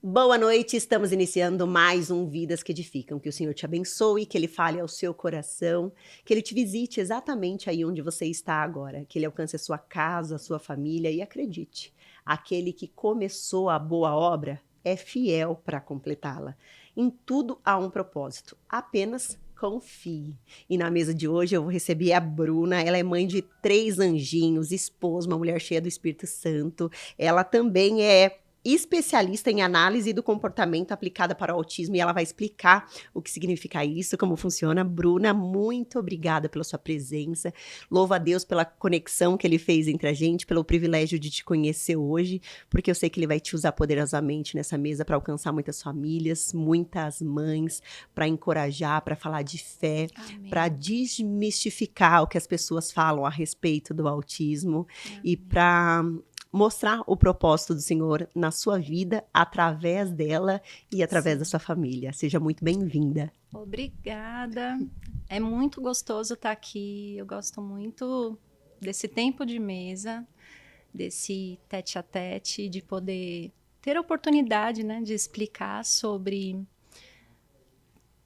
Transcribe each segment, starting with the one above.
Boa noite, estamos iniciando mais um Vidas que Edificam. Que o Senhor te abençoe, que Ele fale ao seu coração, que Ele te visite exatamente aí onde você está agora, que Ele alcance a sua casa, a sua família e acredite, aquele que começou a boa obra é fiel para completá-la. Em tudo há um propósito, apenas confie. E na mesa de hoje eu vou receber a Bruna, ela é mãe de 3 anjinhos, esposa, uma mulher cheia do Espírito Santo. Ela também é especialista em análise do comportamento aplicada para o autismo e ela vai explicar o que significa isso, como funciona. Bruna, muito obrigada pela sua presença. Louvo a Deus pela conexão que Ele fez entre a gente, pelo privilégio de te conhecer hoje, porque eu sei que Ele vai te usar poderosamente nessa mesa para alcançar muitas famílias, muitas mães, para encorajar, para falar de fé, para desmistificar o que as pessoas falam a respeito do autismo. Amém. E para mostrar o propósito do Senhor na sua vida, através dela e através da sua família. Seja muito bem-vinda. Obrigada. É muito gostoso estar aqui. Eu gosto muito desse tempo de mesa, desse tete-a-tete, de poder ter a oportunidade, né, de explicar sobre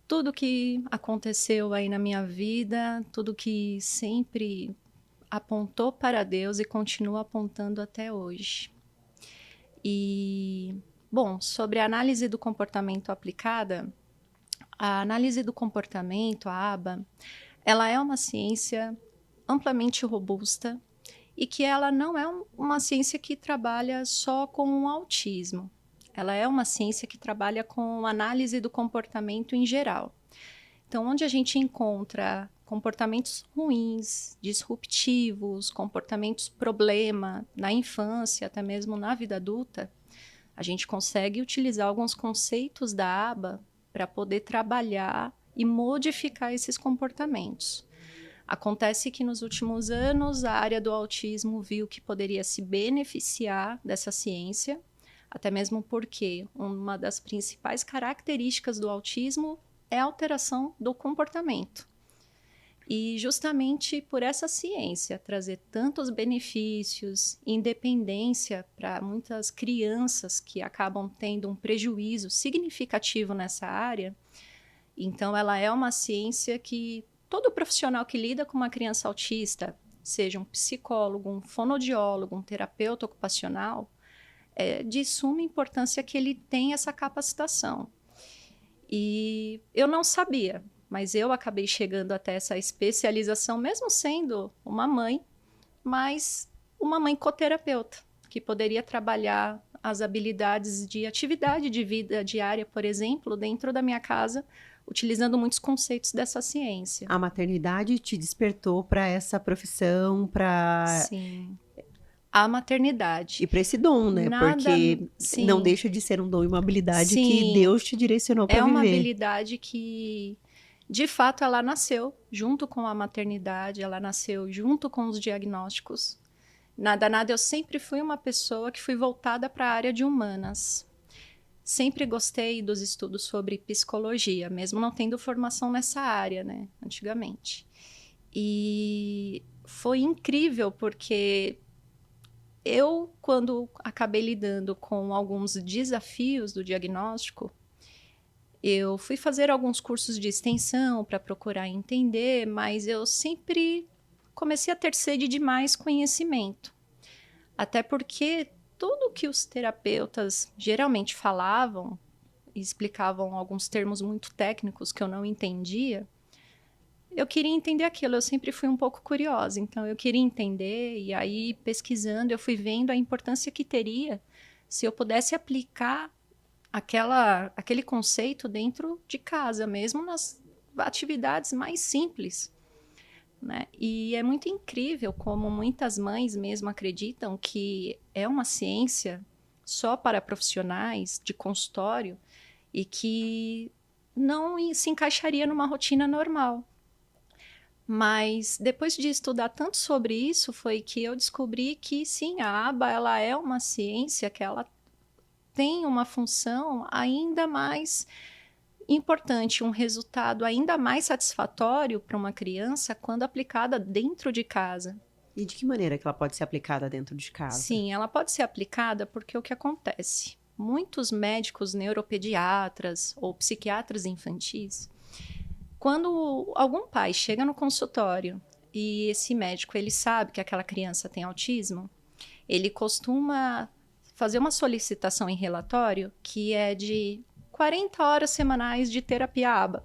tudo que aconteceu aí na minha vida, tudo que sempre apontou para Deus e continua apontando até hoje. E, bom, sobre a análise do comportamento aplicada, a análise do comportamento, a ABA, ela é uma ciência amplamente robusta e que ela não é uma ciência que trabalha só com o autismo. Ela é uma ciência que trabalha com análise do comportamento em geral. Então, onde a gente encontra comportamentos ruins, disruptivos, comportamentos problema na infância, até mesmo na vida adulta, a gente consegue utilizar alguns conceitos da ABA para poder trabalhar e modificar esses comportamentos. Acontece que nos últimos anos a área do autismo viu que poderia se beneficiar dessa ciência, até mesmo porque uma das principais características do autismo é a alteração do comportamento. E justamente por essa ciência trazer tantos benefícios, independência para muitas crianças que acabam tendo um prejuízo significativo nessa área, então ela é uma ciência que todo profissional que lida com uma criança autista, seja um psicólogo, um fonoaudiólogo, um terapeuta ocupacional, é de suma importância que ele tenha essa capacitação. E eu não sabia, mas eu acabei chegando até essa especialização, mesmo sendo uma mãe, mas uma mãe coterapeuta, que poderia trabalhar as habilidades de atividade de vida diária, por exemplo, dentro da minha casa, utilizando muitos conceitos dessa ciência. A maternidade te despertou para essa profissão, para... Sim. A maternidade. E para esse dom, né? Porque sim, não deixa de ser um dom e uma habilidade sim, que Deus te direcionou para viver. É uma habilidade que, de fato, ela nasceu junto com a maternidade, ela nasceu junto com os diagnósticos. Nada, eu sempre fui uma pessoa que fui voltada para a área de humanas. Sempre gostei dos estudos sobre psicologia, mesmo não tendo formação nessa área, né, antigamente. E foi incrível, porque eu, quando acabei lidando com alguns desafios do diagnóstico, eu fui fazer alguns cursos de extensão para procurar entender, mas eu sempre comecei a ter sede de mais conhecimento. Até porque tudo que os terapeutas geralmente falavam, e explicavam alguns termos muito técnicos que eu não entendia, eu queria entender aquilo, eu sempre fui um pouco curiosa, então eu queria entender, e aí pesquisando eu fui vendo a importância que teria se eu pudesse aplicar aquele conceito dentro de casa, mesmo nas atividades mais simples, né? E é muito incrível como muitas mães mesmo acreditam que é uma ciência só para profissionais de consultório e que não se encaixaria numa rotina normal. Mas depois de estudar tanto sobre isso, foi que eu descobri que sim, a ABA ela é uma ciência que ela tem uma função ainda mais importante, um resultado ainda mais satisfatório para uma criança quando aplicada dentro de casa. E de que maneira que ela pode ser aplicada dentro de casa? Sim, ela pode ser aplicada porque o que acontece? muitos médicos neuropediatras ou psiquiatras infantis, quando algum pai chega no consultório e esse médico ele sabe que aquela criança tem autismo, ele costuma fazer uma solicitação em relatório que é de 40 horas semanais de terapia ABA.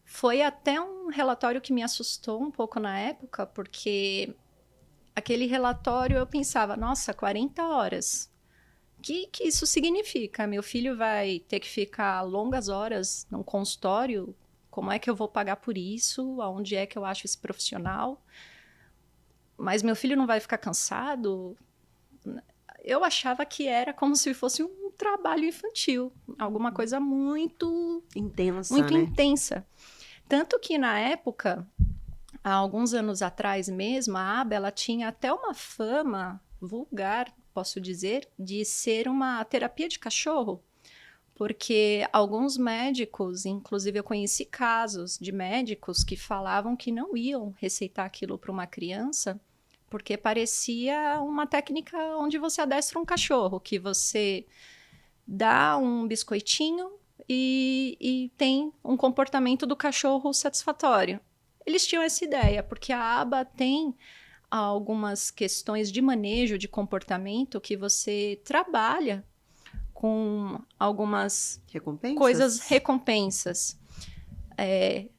Foi até um relatório que me assustou um pouco na época, porque aquele relatório eu pensava, nossa, 40 horas. O que isso significa? Meu filho vai ter que ficar longas horas num consultório? Como é que eu vou pagar por isso? Aonde é que eu acho esse profissional? Mas meu filho não vai ficar cansado? Eu achava que era como se fosse um trabalho infantil, alguma coisa muito Intensa, muito né? intensa. Tanto que na época, há alguns anos atrás mesmo, a ABA ela tinha até uma fama vulgar, posso dizer, de ser uma terapia de cachorro, porque alguns médicos, inclusive eu conheci casos de médicos que falavam que não iam receitar aquilo para uma criança, porque parecia uma técnica onde você adestra um cachorro, que você dá um biscoitinho e tem um comportamento do cachorro satisfatório. Eles tinham essa ideia, porque a ABA tem algumas questões de manejo de comportamento que você trabalha com algumas recompensas.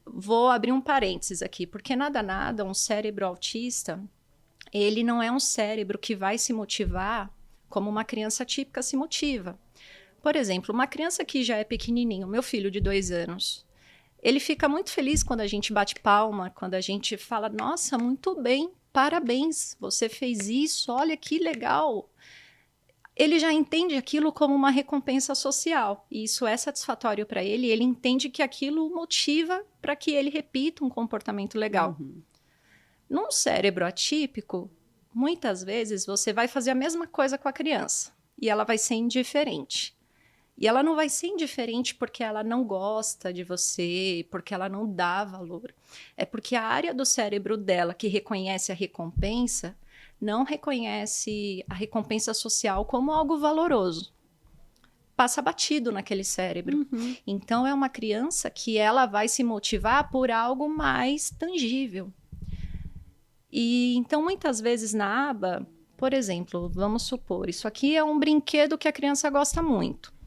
Vou abrir um parênteses aqui, porque nada, um cérebro autista, ele não é um cérebro que vai se motivar como uma criança típica se motiva. Por exemplo, uma criança que já é pequenininho, meu filho de 2 anos, ele fica muito feliz quando a gente bate palma, quando a gente fala, nossa, muito bem, parabéns, você fez isso, olha que legal. Ele já entende aquilo como uma recompensa social, e isso é satisfatório para ele, ele entende que aquilo motiva para que ele repita um comportamento legal. Uhum. Num cérebro atípico, muitas vezes você vai fazer a mesma coisa com a criança, e ela vai ser indiferente. E ela não vai ser indiferente porque ela não gosta de você, porque ela não dá valor. É porque a área do cérebro dela que reconhece a recompensa, não reconhece a recompensa social como algo valoroso. Passa batido naquele cérebro. Uhum. Então, é uma criança que ela vai se motivar por algo mais tangível. E então, muitas vezes na aba, por exemplo, vamos supor, isso aqui é um brinquedo que a criança gosta muito.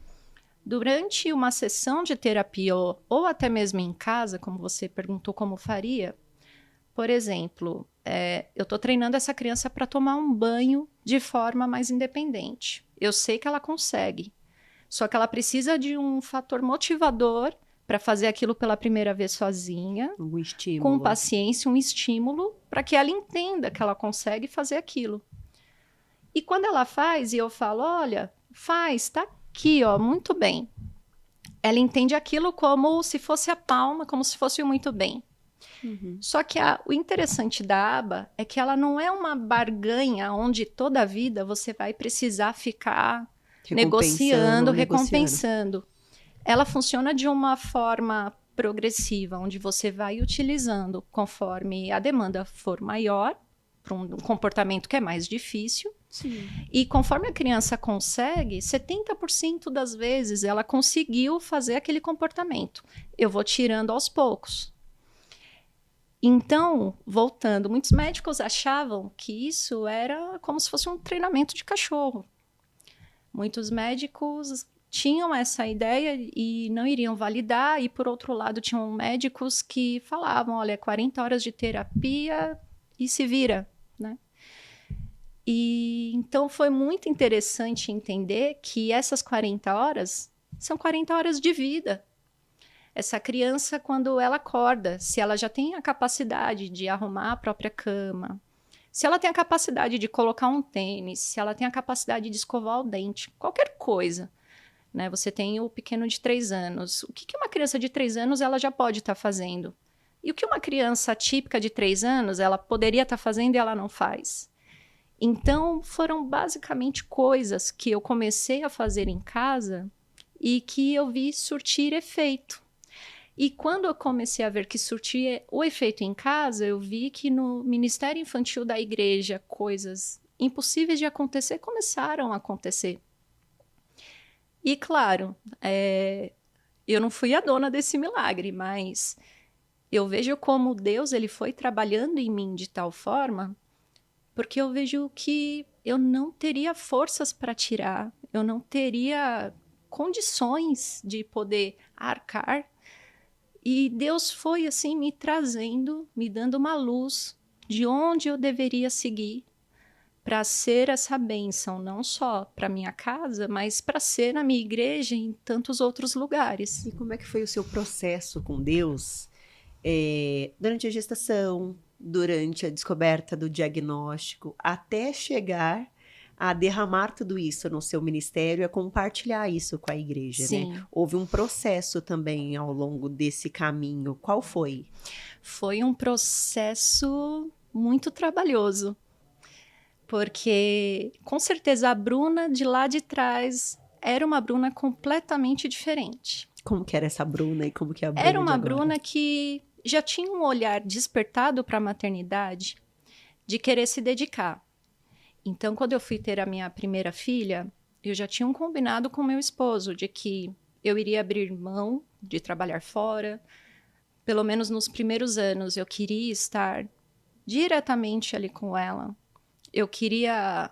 Durante uma sessão de terapia ou até mesmo em casa, como você perguntou como faria, por exemplo, eu estou treinando essa criança para tomar um banho de forma mais independente. Eu sei que ela consegue, só que ela precisa de um fator motivador para fazer aquilo pela primeira vez sozinha, Um estímulo. com paciência, um estímulo, para que ela entenda que ela consegue fazer aquilo. E quando ela faz, e eu falo, olha, faz, tá aqui, ó, muito bem. Ela entende aquilo como se fosse a palma, como se fosse o muito bem. Uhum. Só que o interessante da aba é que ela não é uma barganha onde toda a vida você vai precisar ficar negociando, recompensando. Ela funciona de uma forma progressiva, onde você vai utilizando conforme a demanda for maior, para um comportamento que é mais difícil. Sim. E conforme a criança consegue, 70% das vezes ela conseguiu fazer aquele comportamento. Eu vou tirando aos poucos. Então, voltando, muitos médicos achavam que isso era como se fosse um treinamento de cachorro. Muitos médicos tinham essa ideia e não iriam validar, e por outro lado tinham médicos que falavam, olha, 40 horas de terapia e se vira, né? E então foi muito interessante entender que essas 40 horas são 40 horas de vida. Essa criança, quando ela acorda, se ela já tem a capacidade de arrumar a própria cama, se ela tem a capacidade de colocar um tênis, se ela tem a capacidade de escovar o dente, qualquer coisa, né? Você tem o pequeno de 3 anos. O que uma criança de 3 anos ela já pode estar fazendo? E o que uma criança típica de 3 anos ela poderia estar fazendo e ela não faz? Então, foram basicamente coisas que eu comecei a fazer em casa e que eu vi surtir efeito. E quando eu comecei a ver que surtia o efeito em casa, eu vi que no Ministério Infantil da Igreja, coisas impossíveis de acontecer começaram a acontecer. E claro, eu não fui a dona desse milagre, mas eu vejo como Deus ele foi trabalhando em mim de tal forma, porque eu vejo que eu não teria forças para tirar, eu não teria condições de poder arcar. E Deus foi assim me trazendo, me dando uma luz de onde eu deveria seguir para ser essa bênção, não só para minha casa, mas para ser na minha igreja e em tantos outros lugares. E como é que foi o seu processo com Deus durante a gestação, durante a descoberta do diagnóstico, até chegar a derramar tudo isso no seu ministério e a compartilhar isso com a igreja, Sim. né? Houve um processo também ao longo desse caminho. Qual foi? Foi um processo muito trabalhoso, porque com certeza a Bruna de lá de trás era uma Bruna completamente diferente. Como que era essa Bruna e como que é a Bruna Era uma de agora? Bruna que já tinha um olhar despertado para a maternidade de querer se dedicar. Então, quando eu fui ter a minha primeira filha, eu já tinha um combinado com meu esposo de que eu iria abrir mão de trabalhar fora. Pelo menos nos primeiros anos, eu queria estar diretamente ali com ela. Eu queria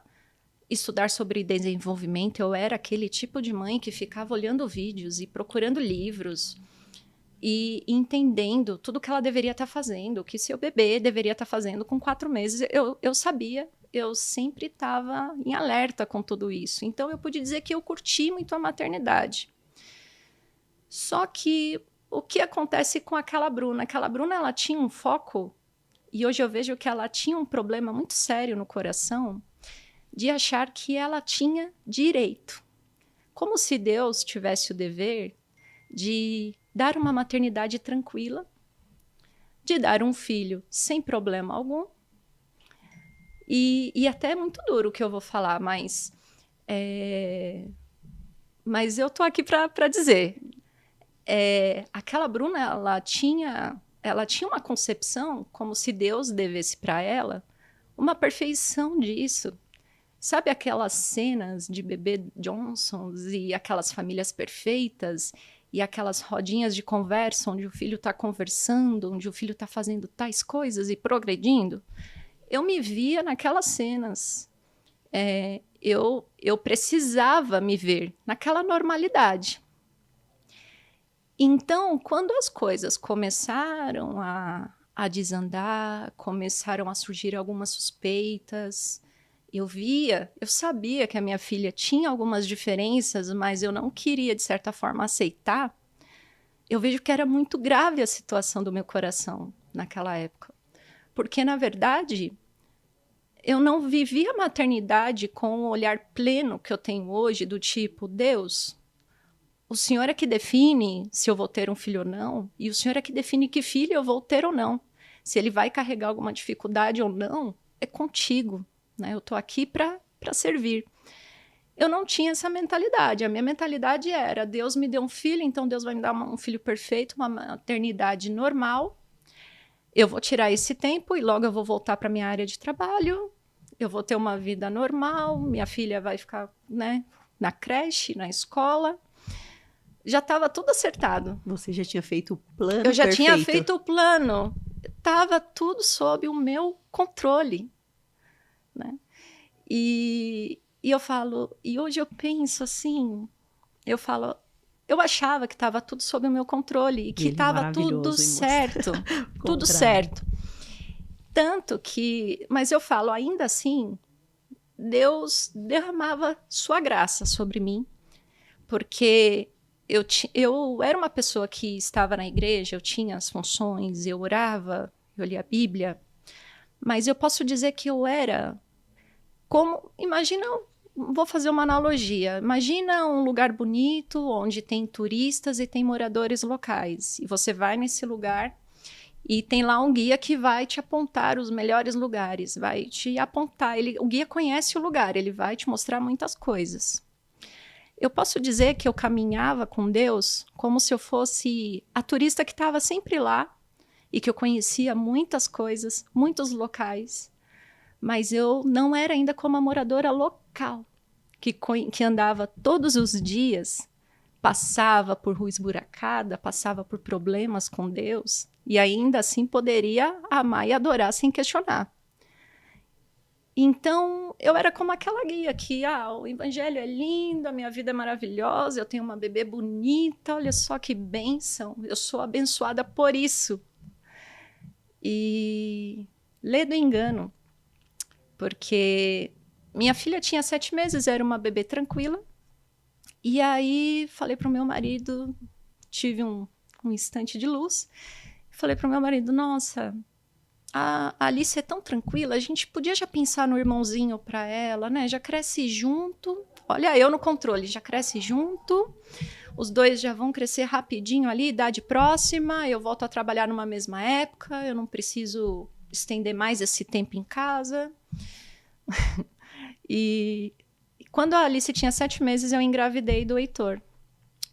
estudar sobre desenvolvimento. Eu era aquele tipo de mãe que ficava olhando vídeos e procurando livros e entendendo tudo que ela deveria estar fazendo, o que seu bebê deveria estar fazendo com 4 meses. Eu sabia, eu sempre estava em alerta com tudo isso. Então, eu pude dizer que eu curti muito a maternidade. Só que o que acontece com aquela Bruna? Aquela Bruna, ela tinha um foco, e hoje eu vejo que ela tinha um problema muito sério no coração, de achar que ela tinha direito. Como se Deus tivesse o dever de dar uma maternidade tranquila, de dar um filho sem problema algum. E até é muito duro o que eu vou falar, mas eu tô aqui para dizer. Aquela Bruna, ela tinha uma concepção como se Deus devesse para ela uma perfeição disso. Sabe aquelas cenas de bebê Johnsons e aquelas famílias perfeitas e aquelas rodinhas de conversa onde o filho está conversando, onde o filho está fazendo tais coisas e progredindo? Eu me via naquelas cenas. Eu precisava me ver naquela normalidade. Então, quando as coisas começaram a desandar, começaram a surgir algumas suspeitas, eu sabia que a minha filha tinha algumas diferenças, mas eu não queria, de certa forma, aceitar. Eu vejo que era muito grave a situação do meu coração naquela época. Porque, na verdade, eu não vivia a maternidade com o olhar pleno que eu tenho hoje, do tipo, Deus, o Senhor é que define se eu vou ter um filho ou não, e o Senhor é que define que filho eu vou ter ou não. Se ele vai carregar alguma dificuldade ou não, é contigo. Né? Eu estou aqui para servir. Eu não tinha essa mentalidade. A minha mentalidade era, Deus me deu um filho, então Deus vai me dar um filho perfeito, uma maternidade normal. Eu vou tirar esse tempo e logo eu vou voltar para minha área de trabalho. Eu vou ter uma vida normal, minha filha vai ficar, né, na creche, na escola. Já estava tudo acertado. Você já tinha feito o plano Eu já perfeito. tinha feito o plano. Estava tudo sob o meu controle. Né? E eu falo, e hoje eu penso assim, eu achava que estava tudo sob o meu controle e que estava tudo certo, tudo certo. Tanto que, mas eu falo, ainda assim, Deus derramava sua graça sobre mim, porque eu era uma pessoa que estava na igreja, eu tinha as funções, eu orava, eu lia a Bíblia, mas eu posso dizer que eu era como, imagina, vou fazer uma analogia, imagina um lugar bonito, onde tem turistas e tem moradores locais, e você vai nesse lugar e tem lá um guia que vai te apontar os melhores lugares, vai te apontar, o guia conhece o lugar, ele vai te mostrar muitas coisas. Eu posso dizer que eu caminhava com Deus como se eu fosse a turista que estava sempre lá e que eu conhecia muitas coisas, muitos locais, mas eu não era ainda como a moradora local. que andava todos os dias, passava por rua esburacada, passava por problemas com Deus, e ainda assim poderia amar e adorar sem questionar. Então, eu era como aquela guia que, o evangelho é lindo, a minha vida é maravilhosa, eu tenho uma bebê bonita, olha só que bênção, eu sou abençoada por isso. E lê do engano, porque minha filha tinha 7 meses, era uma bebê tranquila, e aí falei para o meu marido, tive um instante de luz, falei para o meu marido, nossa, a Alice é tão tranquila, a gente podia já pensar no irmãozinho para ela, né? Já cresce junto, olha eu no controle, já cresce junto, os dois já vão crescer rapidinho ali, idade próxima, eu volto a trabalhar numa mesma época, eu não preciso estender mais esse tempo em casa. E quando a Alice tinha 7 meses, eu engravidei do Heitor.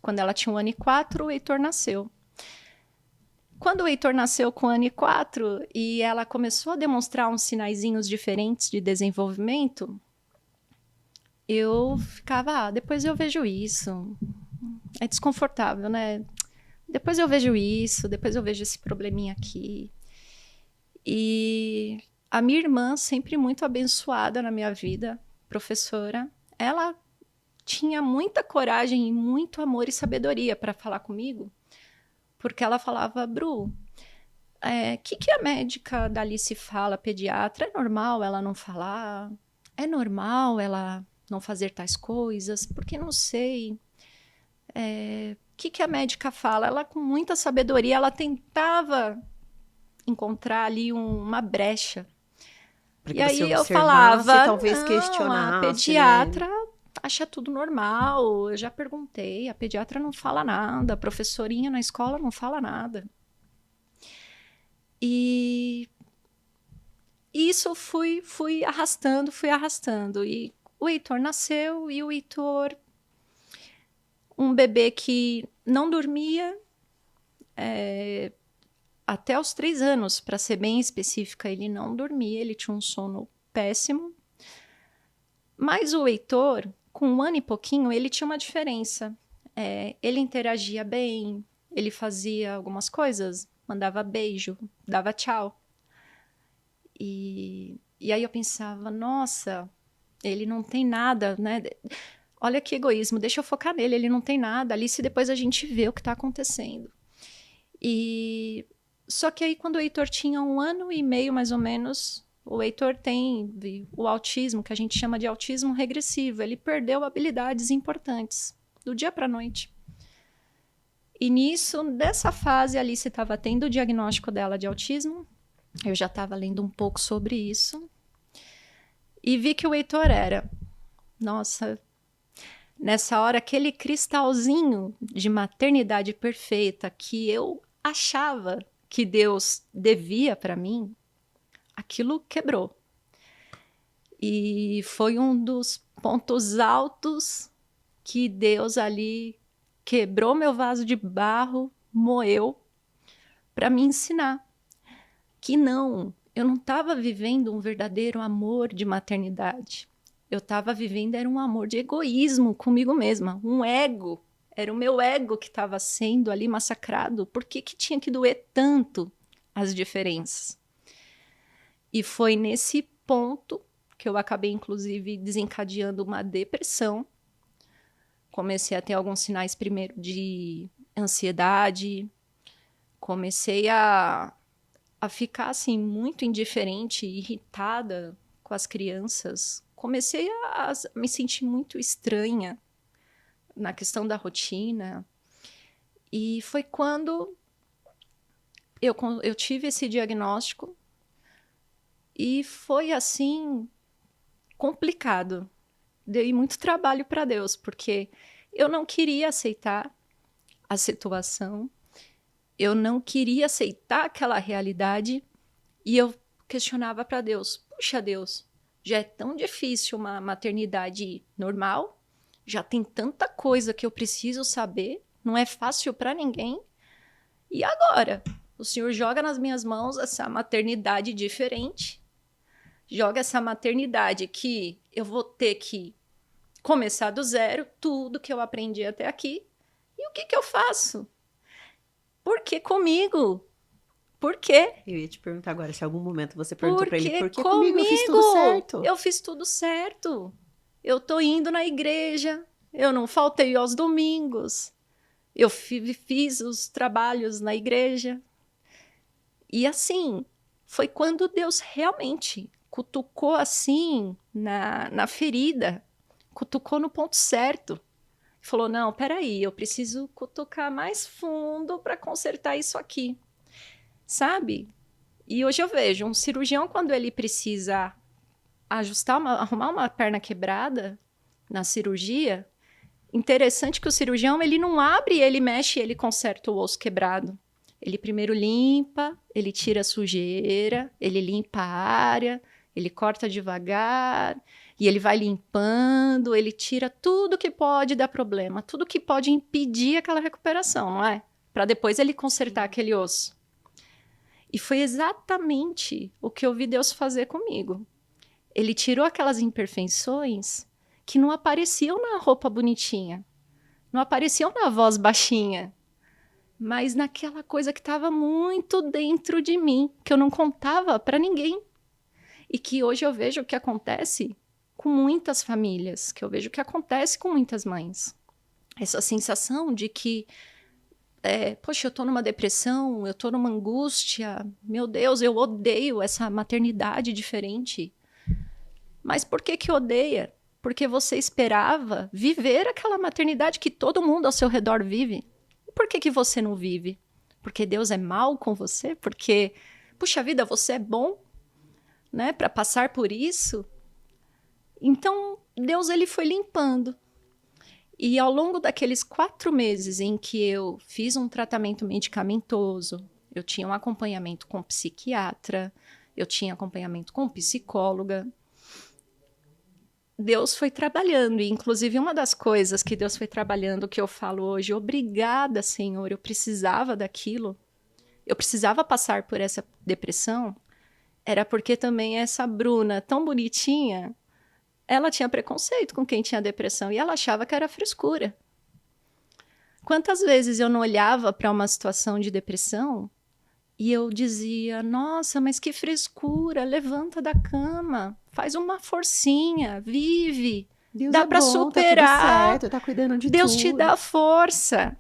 Quando ela tinha 1 ano e 4, o Heitor nasceu. Quando o Heitor nasceu com 1 ano e 4 e ela começou a demonstrar uns sinaizinhos diferentes de desenvolvimento, eu ficava, depois eu vejo isso. É desconfortável, né? Depois eu vejo isso, depois eu vejo esse probleminha aqui. E a minha irmã, sempre muito abençoada na minha vida, professora, ela tinha muita coragem e muito amor e sabedoria para falar comigo, porque ela falava, Bru, que a médica da Alice fala, pediatra? É normal ela não falar? É normal ela não fazer tais coisas? Porque não sei. Que a médica fala? Ela, com muita sabedoria, ela tentava encontrar ali uma brecha. Porque E aí eu você falava, talvez não, questionasse, a pediatra acha tudo normal. Eu já perguntei, a pediatra não fala nada, a professorinha na escola não fala nada. E isso fui arrastando. E o Heitor nasceu, e o Heitor, um bebê que não dormia até os 3 anos, para ser bem específica, ele não dormia, ele tinha um sono péssimo. Mas o Heitor, com 1 ano e pouquinho, ele tinha uma diferença. Ele interagia bem, ele fazia algumas coisas, mandava beijo, dava tchau. E aí eu pensava, nossa, ele não tem nada, né? Olha que egoísmo, deixa eu focar nele, ele não tem nada. Alice, depois a gente vê o que está acontecendo. Só que aí, quando o Heitor tinha 1 ano e meio, mais ou menos, o Heitor tem o autismo, que a gente chama de autismo regressivo. Ele perdeu habilidades importantes, do dia para a noite. E nessa fase, a Alice estava tendo o diagnóstico dela de autismo. Eu já estava lendo um pouco sobre isso. E vi que o Heitor era, nossa, nessa hora, aquele cristalzinho de maternidade perfeita que eu achava que Deus devia para mim, aquilo quebrou. E foi um dos pontos altos que Deus ali quebrou meu vaso de barro, moeu, para me ensinar que eu não estava vivendo um verdadeiro amor de maternidade. Eu estava vivendo era um amor de egoísmo comigo mesma, um ego. Era o meu ego que estava sendo ali massacrado. Por que tinha que doer tanto as diferenças? E foi nesse ponto que eu acabei, inclusive, desencadeando uma depressão. Comecei a ter alguns sinais, primeiro, de ansiedade. Comecei a ficar, assim, muito indiferente, irritada com as crianças. Comecei a me sentir muito estranha na questão da rotina. E foi quando eu tive esse diagnóstico e foi, assim, complicado. Dei muito trabalho para Deus, porque eu não queria aceitar a situação, eu não queria aceitar aquela realidade, e eu questionava para Deus, puxa Deus, já é tão difícil uma maternidade normal, já tem tanta coisa que eu preciso saber, não é fácil para ninguém, e agora? O Senhor joga nas minhas mãos essa maternidade diferente, joga essa maternidade que eu vou ter que começar do zero, tudo que eu aprendi até aqui. E o que eu faço? Por que comigo? Por quê? Eu ia te perguntar agora se em algum momento você perguntou pra ele, Porque por que comigo eu fiz tudo certo? eu fiz tudo certo. Eu tô indo na igreja, eu não faltei aos domingos, eu fiz os trabalhos na igreja. E assim, foi quando Deus realmente cutucou assim na ferida, cutucou no ponto certo. Falou, não, peraí, eu preciso cutucar mais fundo para consertar isso aqui. Sabe? E hoje eu vejo um cirurgião, quando ele precisa arrumar uma perna quebrada na cirurgia, interessante que o cirurgião, ele não abre, ele mexe, ele conserta o osso quebrado. Ele primeiro limpa, ele tira a sujeira, ele limpa a área, ele corta devagar, e ele vai limpando, ele tira tudo que pode dar problema, tudo que pode impedir aquela recuperação, não é? Para depois ele consertar aquele osso. E foi exatamente o que eu vi Deus fazer comigo. Ele tirou aquelas imperfeições que não apareciam na roupa bonitinha, não apareciam na voz baixinha, mas naquela coisa que estava muito dentro de mim, que eu não contava para ninguém. E que hoje eu vejo que acontece com muitas famílias, que eu vejo que acontece com muitas mães. Essa sensação de que poxa, eu tô numa depressão, eu tô numa angústia, meu Deus, eu odeio essa maternidade diferente. Mas por que odeia? Porque você esperava viver aquela maternidade que todo mundo ao seu redor vive. E por que você não vive? Porque Deus é mal com você? Porque, puxa vida, você é bom, né, para passar por isso? Então, Deus, ele foi limpando. E ao longo daqueles 4 meses em que eu fiz um tratamento medicamentoso, eu tinha um acompanhamento com psiquiatra, eu tinha acompanhamento com psicóloga, Deus foi trabalhando. E, inclusive, uma das coisas que Deus foi trabalhando, que eu falo hoje, obrigada, Senhor, eu precisava daquilo, eu precisava passar por essa depressão, era porque também essa Bruna, tão bonitinha, ela tinha preconceito com quem tinha depressão e ela achava que era frescura. Quantas vezes eu não olhava para uma situação de depressão e eu dizia, nossa, mas que frescura, levanta da cama, faz uma forcinha, vive, Deus dá é para bom, superar, tá tudo certo, tá cuidando de Deus tudo. te dá força.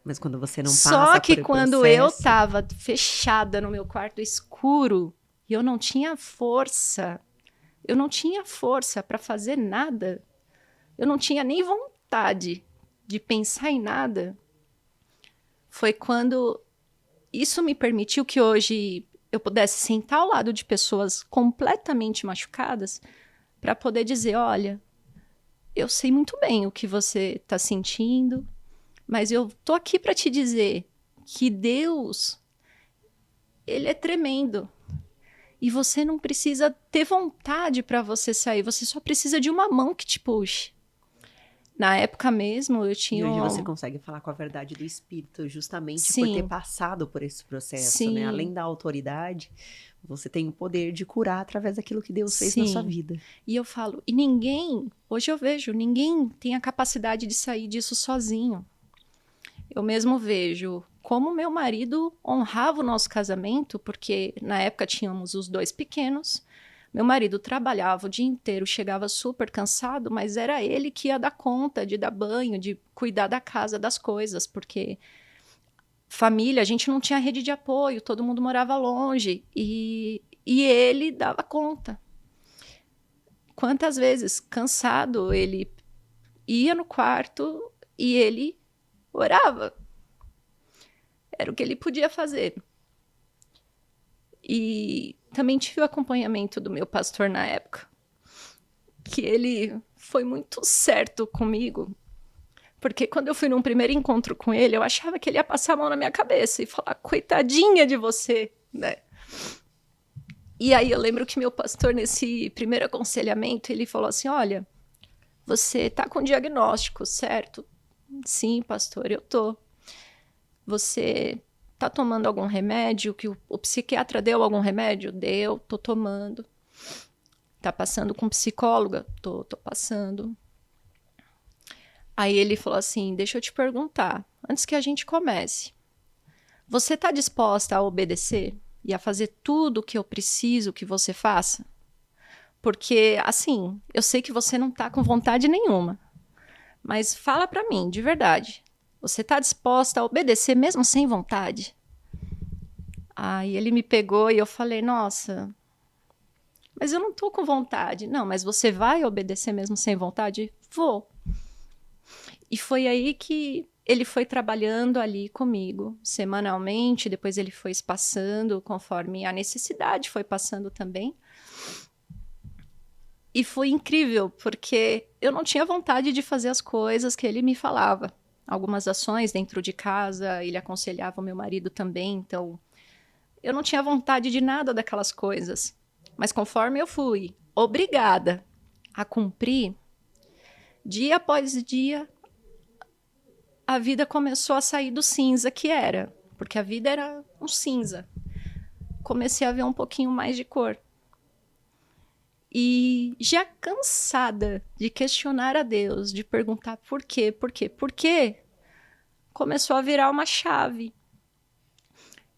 Mas quando você não Só passa que por quando eu processo, estava fechada no meu quarto escuro e eu não tinha força, eu não tinha força para fazer nada. Eu não tinha nem vontade de pensar em nada. Foi quando isso me permitiu que hoje eu pudesse sentar ao lado de pessoas completamente machucadas para poder dizer, olha, eu sei muito bem o que você está sentindo, mas eu tô aqui para te dizer que Deus, ele é tremendo. E você não precisa ter vontade para você sair, você só precisa de uma mão que te puxe. Na época mesmo, eu e tinha... hoje você consegue falar com a verdade do espírito, justamente por Sim. ter passado por esse processo, Sim. né? Além da autoridade, você tem o poder de curar através daquilo que Deus fez na sua vida. E eu falo, e ninguém, hoje eu vejo, ninguém tem a capacidade de sair disso sozinho. Eu mesmo vejo como meu marido honrava o nosso casamento, porque na época tínhamos os 2 pequenos. Meu marido trabalhava o dia inteiro, chegava super cansado, mas era ele que ia dar conta de dar banho, de cuidar da casa, das coisas, porque família, a gente não tinha rede de apoio, todo mundo morava longe e ele dava conta. Quantas vezes, cansado, ele ia no quarto e ele orava. Era o que ele podia fazer. E também tive o acompanhamento do meu pastor na época, que ele foi muito certo comigo, porque quando eu fui num primeiro encontro com ele, eu achava que ele ia passar a mão na minha cabeça e falar, coitadinha de você, né? E aí eu lembro que meu pastor, nesse primeiro aconselhamento, ele falou assim, olha, você tá com diagnóstico, certo? Sim, pastor, eu tô. Você tá tomando algum remédio? Que o psiquiatra deu algum remédio? Deu, tô tomando. Tá passando com psicóloga? Tô passando. Aí ele falou assim, deixa eu te perguntar, antes que a gente comece, você está disposta a obedecer e a fazer tudo o que eu preciso que você faça? Porque, assim, eu sei que você não está com vontade nenhuma, mas fala para mim, de verdade, você está disposta a obedecer mesmo sem vontade? Aí ele me pegou e eu falei, nossa, mas eu não tô com vontade. Não, mas você vai obedecer mesmo sem vontade? Vou. E foi aí que ele foi trabalhando ali comigo, semanalmente, depois ele foi espaçando conforme a necessidade foi passando também. E foi incrível, porque eu não tinha vontade de fazer as coisas que ele me falava. Algumas ações dentro de casa, ele aconselhava o meu marido também, então eu não tinha vontade de nada daquelas coisas. Mas conforme eu fui obrigada a cumprir, dia após dia, a vida começou a sair do cinza que era. Porque a vida era um cinza. Comecei a ver um pouquinho mais de cor. E já cansada de questionar a Deus, de perguntar por quê, começou a virar uma chave.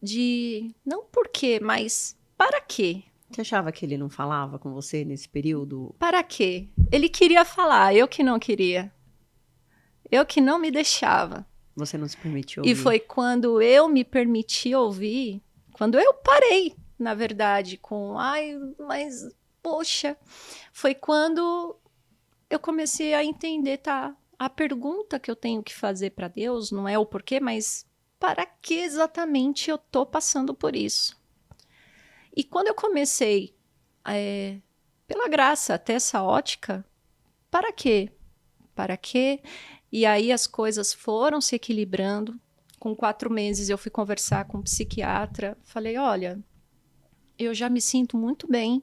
De não por quê, mas para quê? Você achava que ele não falava com você nesse período? Para quê? Ele queria falar, eu que não queria. Eu que não me deixava. Você não se permitiu E ouvir? foi quando eu me permiti ouvir, quando eu parei, na verdade, com ai, mas poxa, foi quando eu comecei a entender, tá? A pergunta que eu tenho que fazer para Deus não é o porquê, mas para que exatamente eu tô passando por isso? E quando eu comecei, pela graça, até essa ótica, para quê? Para quê? E aí as coisas foram se equilibrando. Com 4 meses eu fui conversar com um psiquiatra. Falei, olha, eu já me sinto muito bem.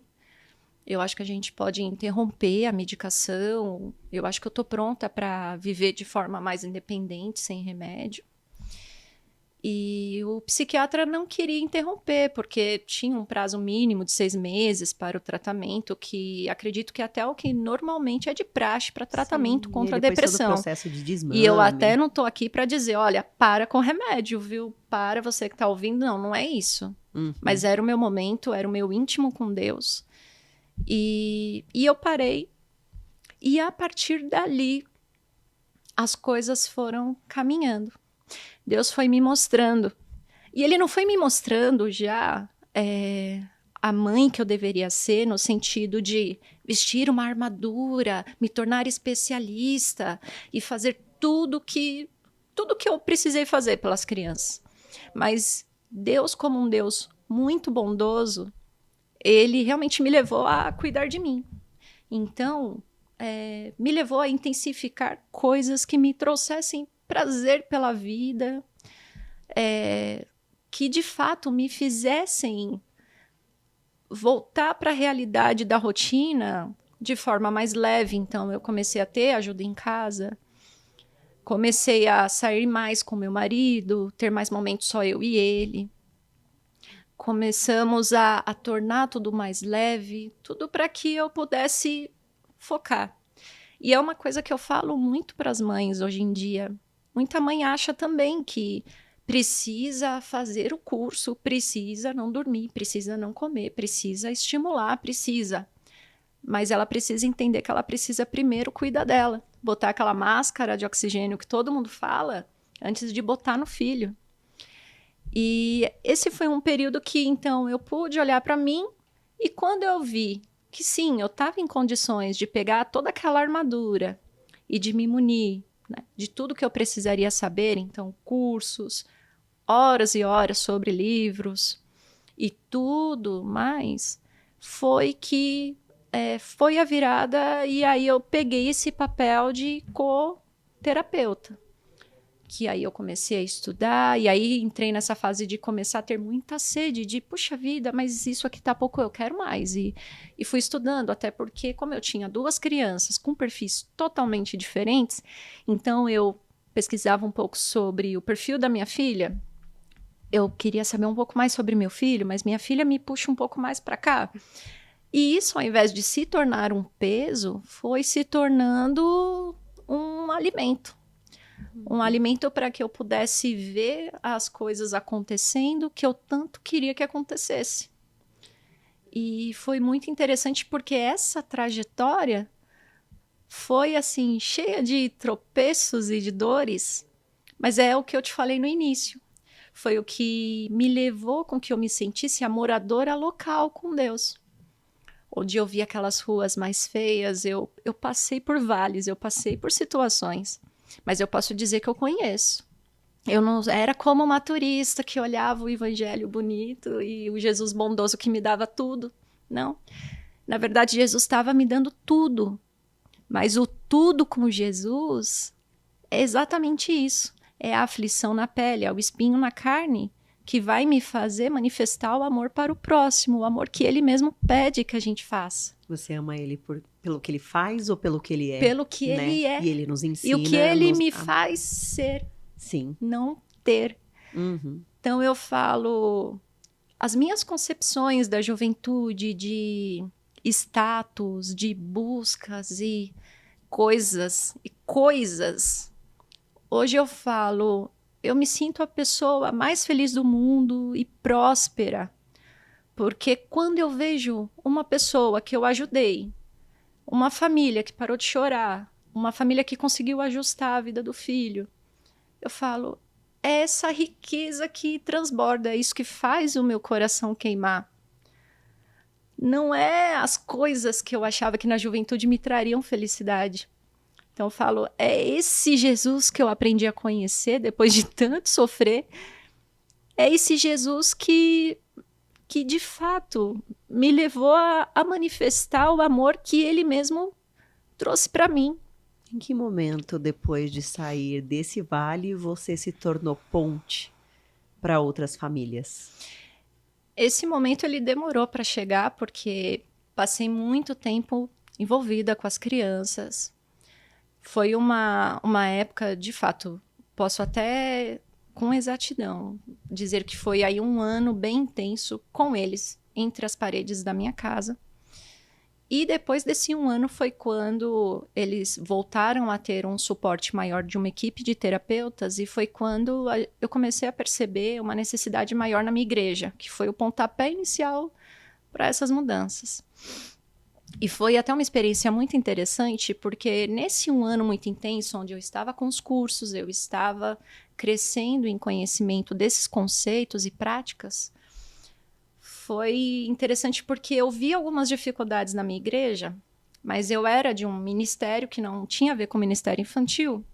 Eu acho que a gente pode interromper a medicação. Eu acho que eu estou pronta para viver de forma mais independente, sem remédio. E o psiquiatra não queria interromper, porque tinha um prazo mínimo de 6 meses para o tratamento, que acredito que até o que normalmente é de praxe para tratamento Sim, contra e a depois todo o depressão. processo de desmame. E eu até não estou aqui para dizer, olha, para com remédio, viu? Para você que está ouvindo, não é isso. Mas era o meu momento, era o meu íntimo com Deus. E eu parei. E a partir dali, as coisas foram caminhando. Deus foi me mostrando. E ele não foi me mostrando já a mãe que eu deveria ser, no sentido de vestir uma armadura, me tornar especialista e fazer tudo que eu precisei fazer pelas crianças. Mas Deus, como um Deus muito bondoso, ele realmente me levou a cuidar de mim. Então, me levou a intensificar coisas que me trouxessem prazer pela vida, que de fato me fizessem voltar para a realidade da rotina de forma mais leve. Então, eu comecei a ter ajuda em casa, comecei a sair mais com meu marido, ter mais momentos só eu e ele. Começamos a tornar tudo mais leve, tudo para que eu pudesse focar. E é uma coisa que eu falo muito para as mães hoje em dia. Muita mãe acha também que precisa fazer o curso, precisa não dormir, precisa não comer, precisa estimular, precisa. Mas ela precisa entender que ela precisa primeiro cuidar dela. Botar aquela máscara de oxigênio que todo mundo fala antes de botar no filho. E esse foi um período que, então, eu pude olhar para mim e quando eu vi que, sim, eu estava em condições de pegar toda aquela armadura e de me munir, né, de tudo que eu precisaria saber, então, cursos, horas e horas sobre livros e tudo mais, foi que foi a virada e aí eu peguei esse papel de co-terapeuta. Que aí eu comecei a estudar, e aí entrei nessa fase de começar a ter muita sede, de, puxa vida, mas isso aqui tá pouco, eu quero mais. E fui estudando, até porque, como eu tinha 2 crianças com perfis totalmente diferentes, então eu pesquisava um pouco sobre o perfil da minha filha, eu queria saber um pouco mais sobre meu filho, mas minha filha me puxa um pouco mais para cá. E isso, ao invés de se tornar um peso, foi se tornando um alimento. Um alimento para que eu pudesse ver as coisas acontecendo que eu tanto queria que acontecesse. E foi muito interessante porque essa trajetória foi assim, cheia de tropeços e de dores, mas é o que eu te falei no início. Foi o que me levou com que eu me sentisse a moradora local com Deus. Onde eu vi aquelas ruas mais feias, eu passei por vales, eu passei por situações, mas eu posso dizer que eu conheço. Eu não era como uma turista que olhava o evangelho bonito e o Jesus bondoso que me dava tudo. Não. Na verdade, Jesus estava me dando tudo. Mas o tudo com Jesus é exatamente isso. É a aflição na pele, é o espinho na carne que vai me fazer manifestar o amor para o próximo, o amor que ele mesmo pede que a gente faça. Você ama ele pelo que ele faz ou pelo que ele é? Pelo que né? ele é. E ele nos ensina. E o que ele me faz ser. Sim. Não ter. Uhum. Então eu falo, as minhas concepções da juventude, de status, de buscas e coisas. Hoje eu falo, eu me sinto a pessoa mais feliz do mundo e próspera. Porque quando eu vejo uma pessoa que eu ajudei, uma família que parou de chorar, uma família que conseguiu ajustar a vida do filho, eu falo, é essa riqueza que transborda, é isso que faz o meu coração queimar. Não é as coisas que eu achava que na juventude me trariam felicidade. Então eu falo, é esse Jesus que eu aprendi a conhecer depois de tanto sofrer. É esse Jesus que de fato me levou a manifestar o amor que ele mesmo trouxe para mim. Em que momento, depois de sair desse vale, você se tornou ponte para outras famílias? Esse momento ele demorou para chegar porque passei muito tempo envolvida com as crianças. Foi uma época, de fato, posso até com exatidão dizer que foi aí um ano bem intenso com eles, entre as paredes da minha casa. E depois desse um ano foi quando eles voltaram a ter um suporte maior de uma equipe de terapeutas e foi quando eu comecei a perceber uma necessidade maior na minha igreja, que foi o pontapé inicial para essas mudanças. E foi até uma experiência muito interessante, porque nesse um ano muito intenso, onde eu estava com os cursos, eu estava crescendo em conhecimento desses conceitos e práticas, foi interessante porque eu vi algumas dificuldades na minha igreja, mas eu era de um ministério que não tinha a ver com o ministério infantil.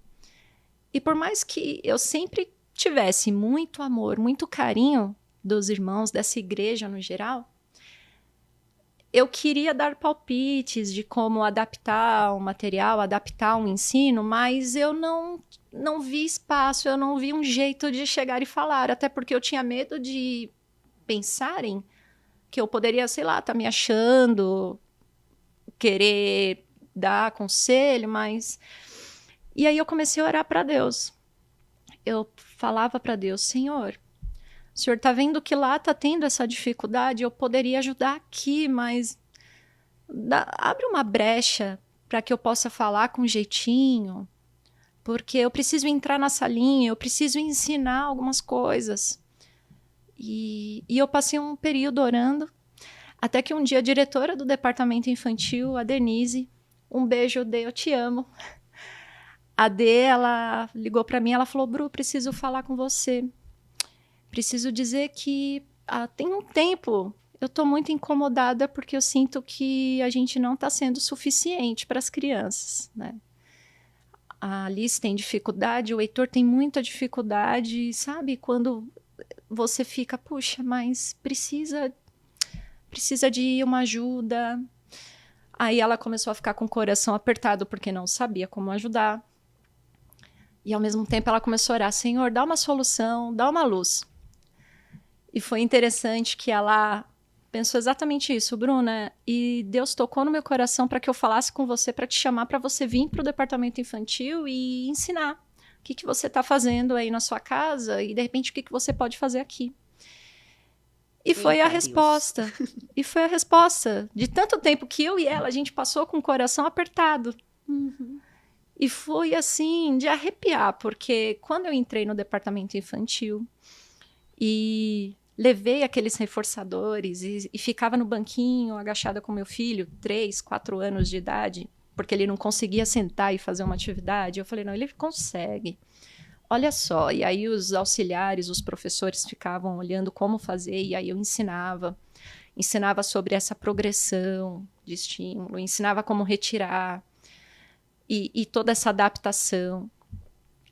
E por mais que eu sempre tivesse muito amor, muito carinho dos irmãos, dessa igreja no geral, eu queria dar palpites de como adaptar o material, adaptar o ensino, mas eu não vi espaço, eu não vi um jeito de chegar e falar, até porque eu tinha medo de pensarem que eu poderia, sei lá, estar me achando, querer dar conselho, mas... E aí eu comecei a orar para Deus. Eu falava para Deus, Senhor, o Senhor está vendo que lá está tendo essa dificuldade, eu poderia ajudar aqui, mas abre uma brecha para que eu possa falar com jeitinho, porque eu preciso entrar nessa linha, eu preciso ensinar algumas coisas. E eu passei um período orando, até que um dia a diretora do departamento infantil, a Denise, um beijo, Dê, eu te amo. A Dê, ela ligou para mim, ela falou, Bru, preciso falar com você. Preciso dizer que tem um tempo eu estou muito incomodada porque eu sinto que a gente não está sendo suficiente para as crianças, né? A Alice tem dificuldade, o Heitor tem muita dificuldade, sabe? Quando você fica, puxa, mas precisa de uma ajuda. Aí ela começou a ficar com o coração apertado porque não sabia como ajudar. E ao mesmo tempo ela começou a orar, Senhor, dá uma solução, dá uma luz. E foi interessante que ela pensou exatamente isso, Bruna, e Deus tocou no meu coração para que eu falasse com você, para te chamar, para você vir para o departamento infantil e ensinar o que você está fazendo aí na sua casa e, de repente, o que você pode fazer aqui. E foi a resposta. E foi a resposta. De tanto tempo que eu e ela, a gente passou com o coração apertado. Uhum. E foi assim, de arrepiar, porque quando eu entrei no departamento infantil e levei aqueles reforçadores e ficava no banquinho, agachada com meu filho, 3, 4 anos de idade, porque ele não conseguia sentar e fazer uma atividade, eu falei, não, ele consegue. Olha só, e aí os auxiliares, os professores ficavam olhando como fazer, e aí eu ensinava sobre essa progressão de estímulo, ensinava como retirar, e toda essa adaptação.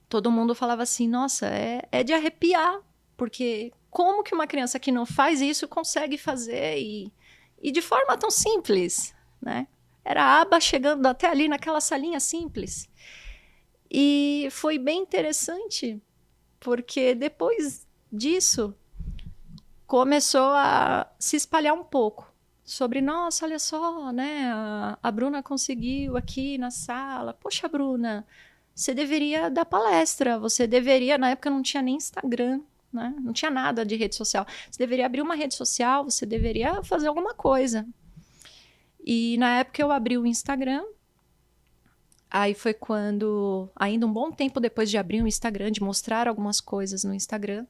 Todo mundo falava assim, nossa, é de arrepiar, porque como que uma criança que não faz isso consegue fazer e de forma tão simples, né? Era a aba chegando até ali naquela salinha simples. E foi bem interessante, porque depois disso começou a se espalhar um pouco sobre, nossa, olha só, né? A Bruna conseguiu aqui na sala. Poxa, Bruna, você deveria dar palestra, você deveria, na época não tinha nem Instagram, né? Não tinha nada de rede social. Você deveria abrir uma rede social, você deveria fazer alguma coisa. E na época eu abri o Instagram. Aí foi quando, ainda um bom tempo depois de abrir o Instagram, de mostrar algumas coisas no Instagram,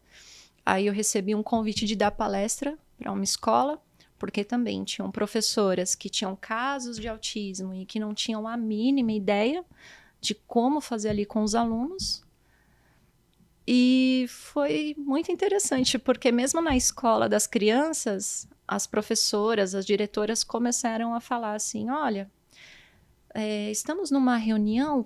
aí eu recebi um convite de dar palestra para uma escola, porque também tinham professoras que tinham casos de autismo e que não tinham a mínima ideia de como fazer ali com os alunos. E foi muito interessante, porque mesmo na escola das crianças, as professoras, as diretoras começaram a falar assim, olha, estamos numa reunião,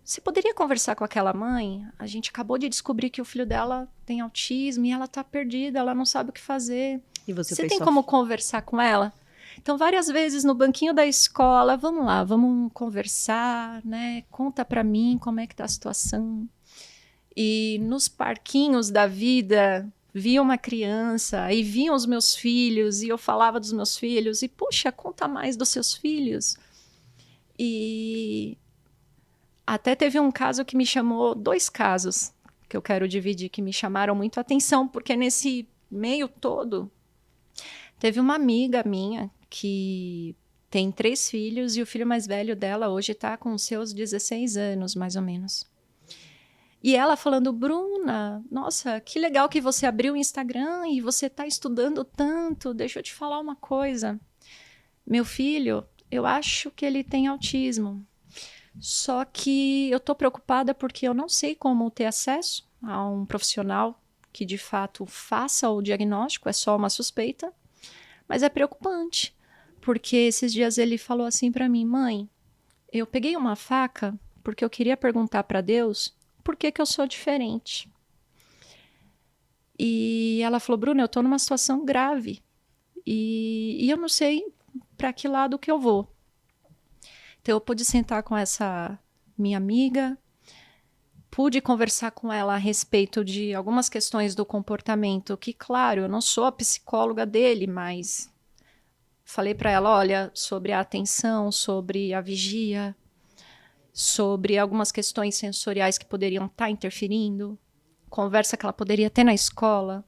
você poderia conversar com aquela mãe? A gente acabou de descobrir que o filho dela tem autismo e ela está perdida, ela não sabe o que fazer. E você Você fez tem sua... como conversar com ela? Então, várias vezes no banquinho da escola, vamos lá, vamos conversar, né? Conta para mim como é que tá a situação. E nos parquinhos da vida, via uma criança, e viam os meus filhos, e eu falava dos meus filhos, e puxa, conta mais dos seus filhos. E até teve um caso que me chamou, 2 casos que eu quero dividir, que me chamaram muito a atenção, porque nesse meio todo, teve uma amiga minha que tem 3 filhos e o filho mais velho dela hoje está com seus 16 anos, mais ou menos. E ela falando, Bruna, nossa, que legal que você abriu o Instagram e você está estudando tanto, deixa eu te falar uma coisa. Meu filho, eu acho que ele tem autismo. Só que eu estou preocupada porque eu não sei como ter acesso a um profissional que de fato faça o diagnóstico, é só uma suspeita, mas é preocupante, porque esses dias ele falou assim para mim, mãe, eu peguei uma faca porque eu queria perguntar para Deus por que eu sou diferente. E ela falou, Bruna, eu estou numa situação grave e eu não sei para que lado que eu vou. Então eu pude sentar com essa minha amiga, pude conversar com ela a respeito de algumas questões do comportamento, que claro, eu não sou a psicóloga dele, mas falei para ela, olha, sobre a atenção, sobre a vigia, sobre algumas questões sensoriais que poderiam estar interferindo, conversa que ela poderia ter na escola,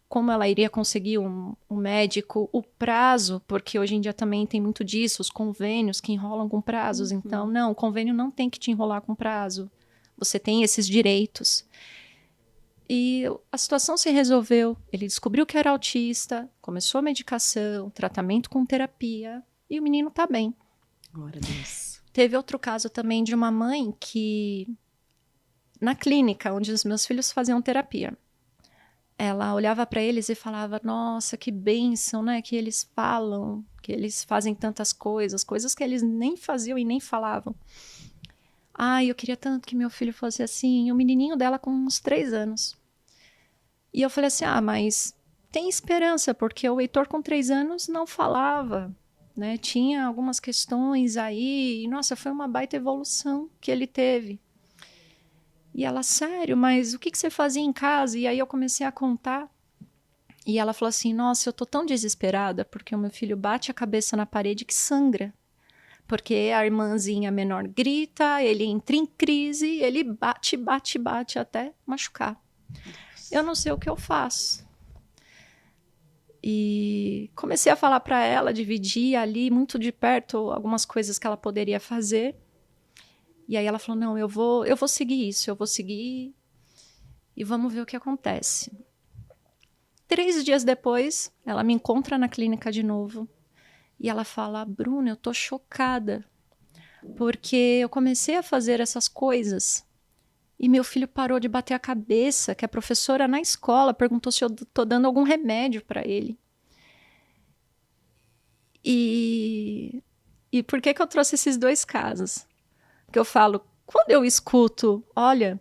como ela iria conseguir um médico, o prazo, porque hoje em dia também tem muito disso, os convênios que enrolam com prazos. Então, não, o convênio não tem que te enrolar com prazo. Você tem esses direitos. E a situação se resolveu. Ele descobriu que era autista, começou a medicação, tratamento com terapia, e o menino está bem. Glória a Deus. Teve outro caso também de uma mãe que, na clínica onde os meus filhos faziam terapia, ela olhava para eles e falava, nossa, que bênção, né? Que eles falam, que eles fazem tantas coisas, coisas que eles nem faziam e nem falavam. Ai, eu queria tanto que meu filho fosse assim. E o menininho dela com uns 3 anos. E eu falei assim, mas tem esperança, porque o Heitor com 3 anos não falava, né? Tinha algumas questões aí. E, nossa, foi uma baita evolução que ele teve. E ela, sério, mas o que você fazia em casa? E aí eu comecei a contar. E ela falou assim, nossa, eu tô tão desesperada porque o meu filho bate a cabeça na parede que sangra. Porque a irmãzinha menor grita, ele entra em crise, ele bate, bate, bate até machucar. Eu não sei o que eu faço. E comecei a falar para ela, dividir ali muito de perto algumas coisas que ela poderia fazer. E aí ela falou, não, eu vou seguir isso, eu vou seguir e vamos ver o que acontece. 3 dias depois, ela me encontra na clínica de novo e ela fala, Bruna, eu tô chocada, porque eu comecei a fazer essas coisas e meu filho parou de bater a cabeça, que a professora na escola perguntou se eu tô dando algum remédio para ele. E por que eu trouxe esses 2 casos? Porque eu falo, quando eu escuto, olha,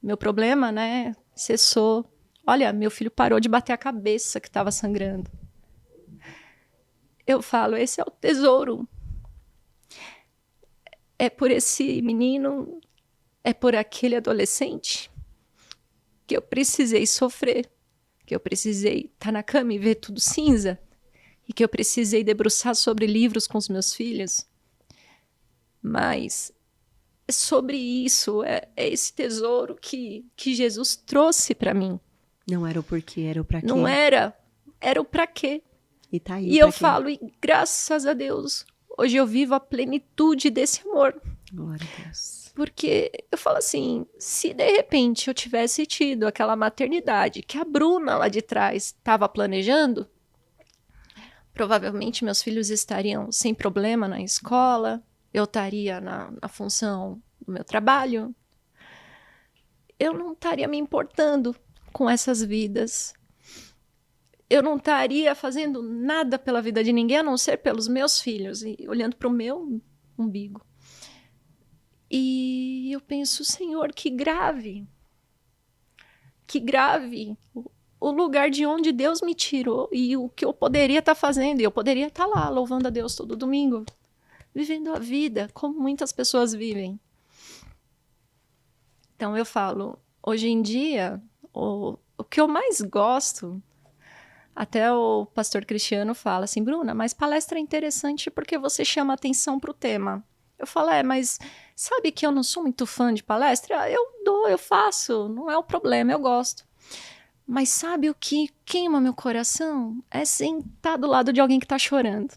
meu problema, né, cessou. Olha, meu filho parou de bater a cabeça que estava sangrando. Eu falo, esse é o tesouro. É por esse menino, é por aquele adolescente que eu precisei sofrer, que eu precisei estar na cama e ver tudo cinza, e que eu precisei debruçar sobre livros com os meus filhos. Mas é sobre isso, é esse tesouro que Jesus trouxe para mim. Não era o porquê, era o pra quê. Não era o pra quê. E tá aí E pra eu quê. falo, e graças a Deus, hoje eu vivo a plenitude desse amor. Glória a Deus. Porque eu falo assim, se de repente eu tivesse tido aquela maternidade que a Bruna lá de trás estava planejando, provavelmente meus filhos estariam sem problema na escola, eu estaria na função do meu trabalho, eu não estaria me importando com essas vidas. Eu não estaria fazendo nada pela vida de ninguém, a não ser pelos meus filhos, e olhando para o meu umbigo. E eu penso, Senhor, que grave o lugar de onde Deus me tirou e o que eu poderia estar fazendo. E eu poderia estar lá, louvando a Deus todo domingo, vivendo a vida como muitas pessoas vivem. Então eu falo, hoje em dia, o que eu mais gosto, até o pastor Cristiano fala assim, Bruna, mas palestra é interessante porque você chama atenção para o tema. Eu falo, mas sabe que eu não sou muito fã de palestra? Eu dou, eu faço, não é o problema, eu gosto. Mas sabe o que queima meu coração? É sentar do lado de alguém que está chorando.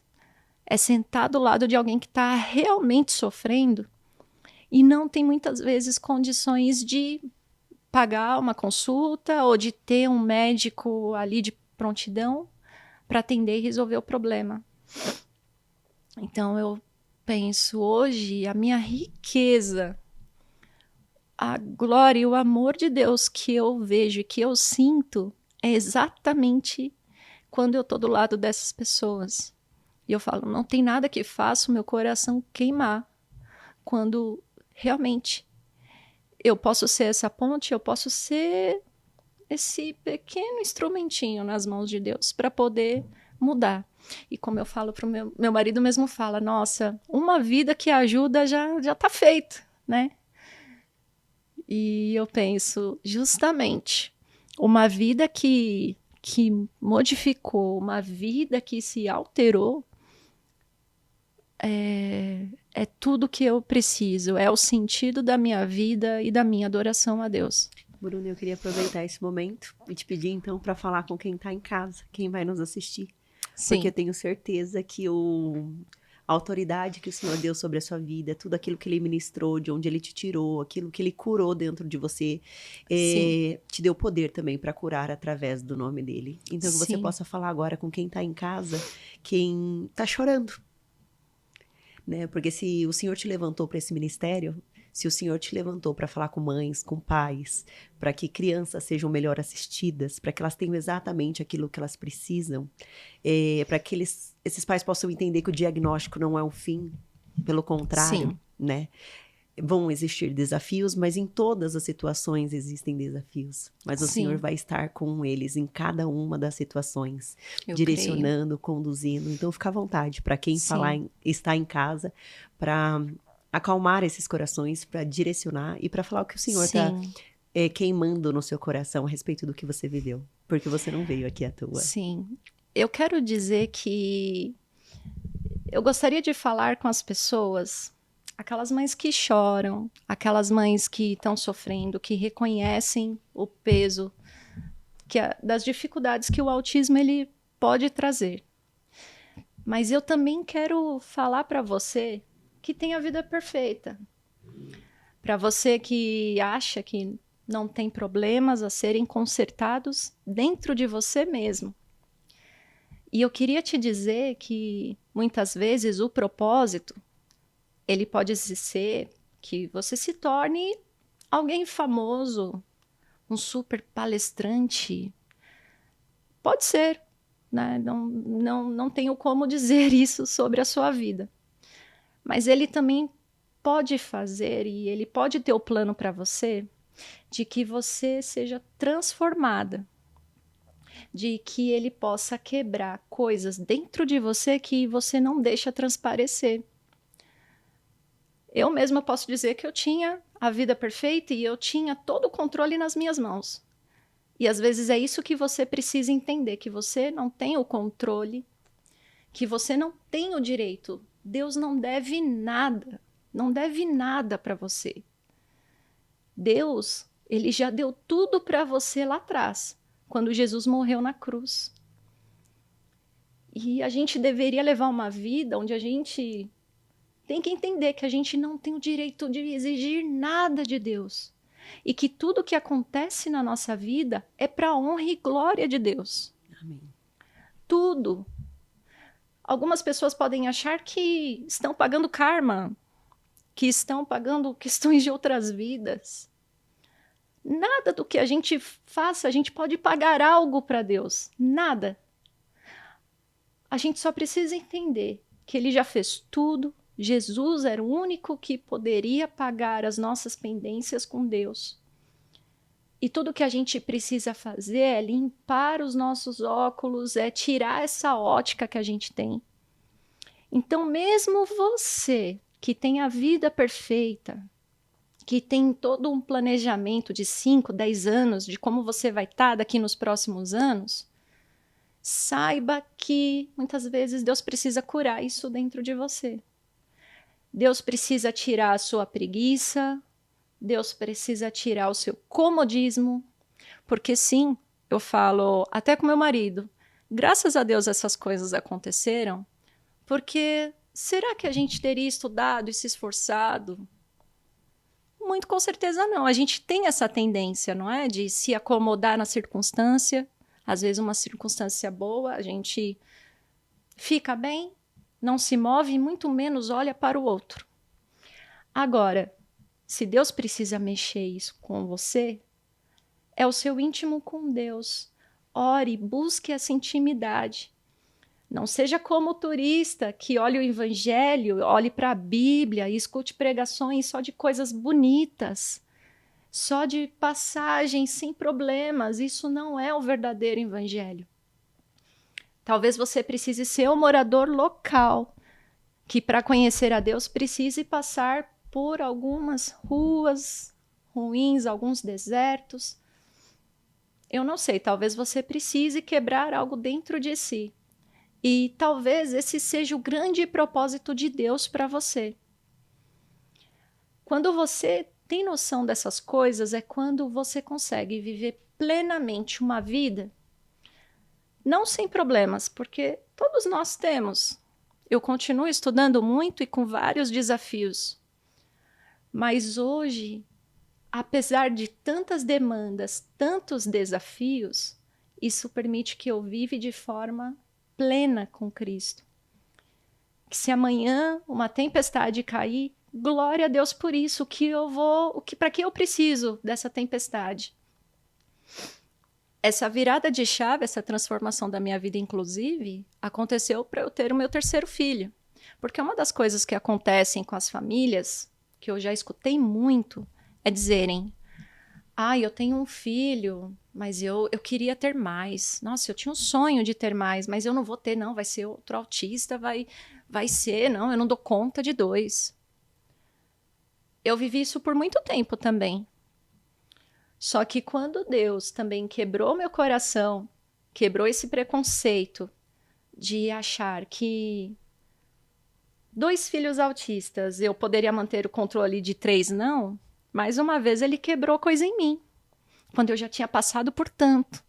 É sentar do lado de alguém que está realmente sofrendo e não tem muitas vezes condições de pagar uma consulta ou de ter um médico ali de prontidão para atender e resolver o problema. Então eu penso hoje, a minha riqueza, a glória e o amor de Deus que eu vejo e que eu sinto é exatamente quando eu estou do lado dessas pessoas. E eu falo, não tem nada que faça o meu coração queimar quando realmente eu posso ser essa ponte, eu posso ser esse pequeno instrumentinho nas mãos de Deus para poder mudar. E como eu falo para o meu marido mesmo fala, nossa, uma vida que ajuda já tá feito, né? E eu penso, justamente, uma vida que modificou, uma vida que se alterou, é tudo que eu preciso, é o sentido da minha vida e da minha adoração a Deus. Bruna, eu queria aproveitar esse momento e te pedir, então, para falar com quem está em casa, quem vai nos assistir. Sim. Porque eu tenho certeza que a autoridade que o Senhor deu sobre a sua vida, tudo aquilo que Ele ministrou, de onde Ele te tirou, aquilo que Ele curou dentro de você, te deu poder também para curar através do nome dEle. Então, que você possa falar agora com quem está em casa, quem está chorando. Né? Porque se o Senhor te levantou para esse ministério, se o Senhor te levantou para falar com mães, com pais, para que crianças sejam melhor assistidas, para que elas tenham exatamente aquilo que elas precisam, para que esses pais possam entender que o diagnóstico não é o fim, pelo contrário, né? Vão existir desafios, mas em todas as situações existem desafios. Mas o Senhor vai estar com eles em cada uma das situações, direcionando, conduzindo. Então, fica à vontade para quem está em casa, para acalmar esses corações, para direcionar e para falar o que o Senhor está queimando no seu coração a respeito do que você viveu. Porque você não veio aqui à toa. Sim. Eu quero dizer que eu gostaria de falar com as pessoas, aquelas mães que choram, aquelas mães que estão sofrendo, que reconhecem o peso das dificuldades que o autismo ele pode trazer. Mas eu também quero falar para você que tem a vida perfeita. Para você que acha que não tem problemas a serem consertados dentro de você mesmo. E eu queria te dizer que muitas vezes o propósito, ele pode ser que você se torne alguém famoso, um super palestrante. Pode ser, né? Não tenho como dizer isso sobre a sua vida. Mas ele também pode fazer e ele pode ter o plano para você de que você seja transformada, de que ele possa quebrar coisas dentro de você que você não deixa transparecer. Eu mesma posso dizer que eu tinha a vida perfeita e eu tinha todo o controle nas minhas mãos. E às vezes é isso que você precisa entender, que você não tem o controle, que você não tem o direito. Deus não deve nada para você. Deus, ele já deu tudo para você lá atrás, quando Jesus morreu na cruz. E a gente deveria levar uma vida onde a gente tem que entender que a gente não tem o direito de exigir nada de Deus. E que tudo que acontece na nossa vida é para a honra e glória de Deus. Amém. Tudo. Algumas pessoas podem achar que estão pagando karma, que estão pagando questões de outras vidas. Nada do que a gente faça, a gente pode pagar algo para Deus. Nada. A gente só precisa entender que Ele já fez tudo. Jesus era o único que poderia pagar as nossas pendências com Deus. E tudo que a gente precisa fazer é limpar os nossos óculos, é tirar essa ótica que a gente tem. Então, mesmo você que tem a vida perfeita, que tem todo um planejamento de 5, 10 anos, de como você vai estar daqui nos próximos anos, saiba que muitas vezes Deus precisa curar isso dentro de você. Deus precisa tirar a sua preguiça, Deus precisa tirar o seu comodismo, porque sim, eu falo até com meu marido, graças a Deus essas coisas aconteceram, porque será que a gente teria estudado e se esforçado? Muito com certeza não. A gente tem essa tendência, não é? De se acomodar na circunstância. Às vezes uma circunstância boa, a gente fica bem, não se move e muito menos olha para o outro. Agora, se Deus precisa mexer isso com você, é o seu íntimo com Deus. Ore, busque essa intimidade. Não seja como o turista que olha o evangelho, olhe para a Bíblia e escute pregações só de coisas bonitas, só de passagens sem problemas. Isso não é o verdadeiro evangelho. Talvez você precise ser um morador local, que para conhecer a Deus precise passar por algumas ruas ruins, alguns desertos. Eu não sei, talvez você precise quebrar algo dentro de si. E talvez esse seja o grande propósito de Deus para você. Quando você tem noção dessas coisas, é quando você consegue viver plenamente uma vida, não sem problemas, porque todos nós temos. Eu continuo estudando muito e com vários desafios. Mas hoje, apesar de tantas demandas, tantos desafios, isso permite que eu viva de forma plena com Cristo. Que se amanhã uma tempestade cair, glória a Deus por isso, para que eu preciso dessa tempestade? Essa virada de chave, essa transformação da minha vida, inclusive, aconteceu para eu ter o meu terceiro filho. Porque uma das coisas que acontecem com as famílias, que eu já escutei muito, é dizerem: eu tenho um filho, mas eu queria ter mais. Nossa, eu tinha um sonho de ter mais, mas eu não vou ter, não. Vai ser outro autista, vai ser, não, eu não dou conta de 2. Eu vivi isso por muito tempo também. Só que quando Deus também quebrou meu coração, quebrou esse preconceito de achar que 2 filhos autistas eu poderia manter o controle de 3, não, mais uma vez ele quebrou coisa em mim, quando eu já tinha passado por tanto.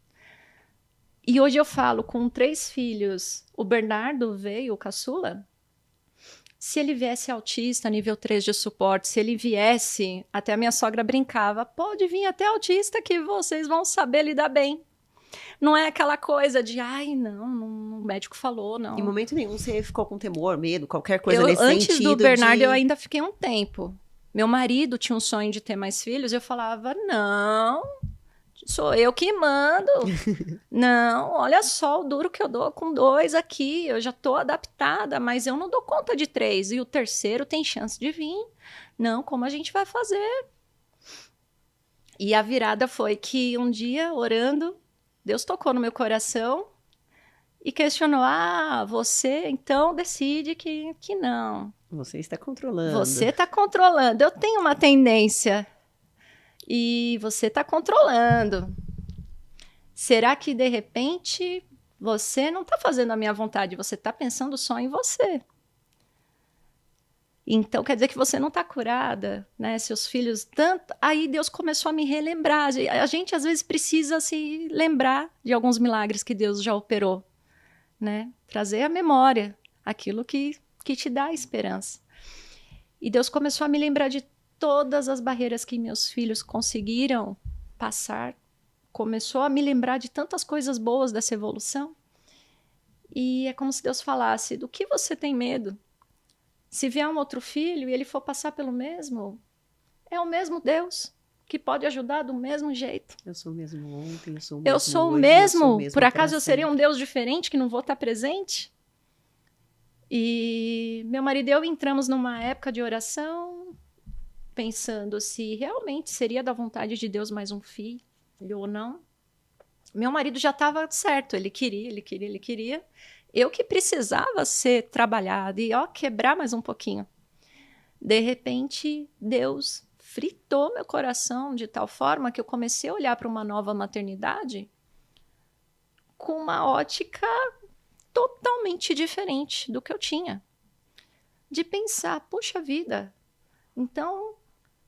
E hoje eu falo com 3 filhos, o Bernardo veio, o caçula, Se ele viesse autista, nível 3 de suporte, se ele viesse, até a minha sogra brincava, pode vir até autista que vocês vão saber lidar bem. Não é aquela coisa de, ai, não, o médico falou, não. Em momento nenhum você ficou com temor, medo, qualquer coisa nesse Antes sentido do Bernardo, eu ainda fiquei um tempo. Meu marido tinha um sonho de ter mais filhos, eu falava, não, sou eu que mando. Não, olha só o duro que eu dou com 2 aqui, eu já tô adaptada, mas eu não dou conta de 3. E o terceiro tem chance de vir. Não, como a gente vai fazer? E a virada foi que um dia, orando, Deus tocou no meu coração e questionou, você então decide que não. Você está controlando. Você está controlando. Eu tenho uma tendência e você está controlando. Será que, de repente, você não está fazendo a minha vontade, você está pensando só em você? Então, quer dizer que você não está curada, né? Seus filhos, tanto... Aí Deus começou a me relembrar. A gente, às vezes, precisa se lembrar de alguns milagres que Deus já operou, né? Trazer à memória aquilo que te dá esperança. E Deus começou a me lembrar de todas as barreiras que meus filhos conseguiram passar. Começou a me lembrar de tantas coisas boas dessa evolução. E é como se Deus falasse, do que você tem medo? Se vier um outro filho e ele for passar pelo mesmo, é o mesmo Deus que pode ajudar do mesmo jeito. Eu sou o mesmo ontem, eu sou o mesmo eu sou hoje, o mesmo. eu sou o mesmo. Por acaso eu seria um Deus diferente que não vou estar presente? E meu marido e eu entramos numa época de oração, pensando se realmente seria da vontade de Deus mais um filho ou não. Meu marido já estava certo, ele queria. Eu que precisava ser trabalhada e quebrar mais um pouquinho. De repente, Deus fritou meu coração de tal forma que eu comecei a olhar para uma nova maternidade com uma ótica totalmente diferente do que eu tinha. De pensar, puxa vida, então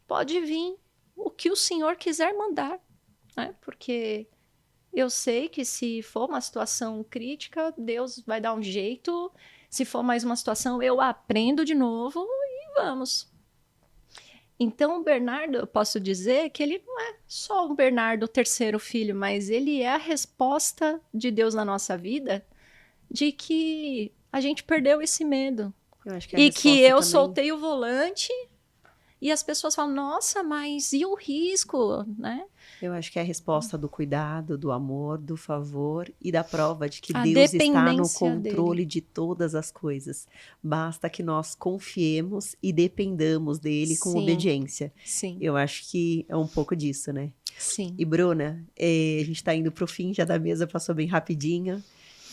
pode vir o que o Senhor quiser mandar, né? Porque eu sei que se for uma situação crítica, Deus vai dar um jeito. Se for mais uma situação, eu aprendo de novo e vamos. Então, o Bernardo, eu posso dizer que ele não é só o Bernardo, o terceiro filho, mas ele é a resposta de Deus na nossa vida de que a gente perdeu esse medo. Eu acho que e que eu também... soltei o volante e as pessoas falam, nossa, mas e o risco, né? Eu acho que é a resposta do cuidado, do amor, do favor e da prova de que Deus está no controle de todas as coisas. Basta que nós confiemos e dependamos dele com obediência. Sim. Eu acho que é um pouco disso, né? Sim. E Bruna, a gente está indo para o fim já da mesa, passou bem rapidinho.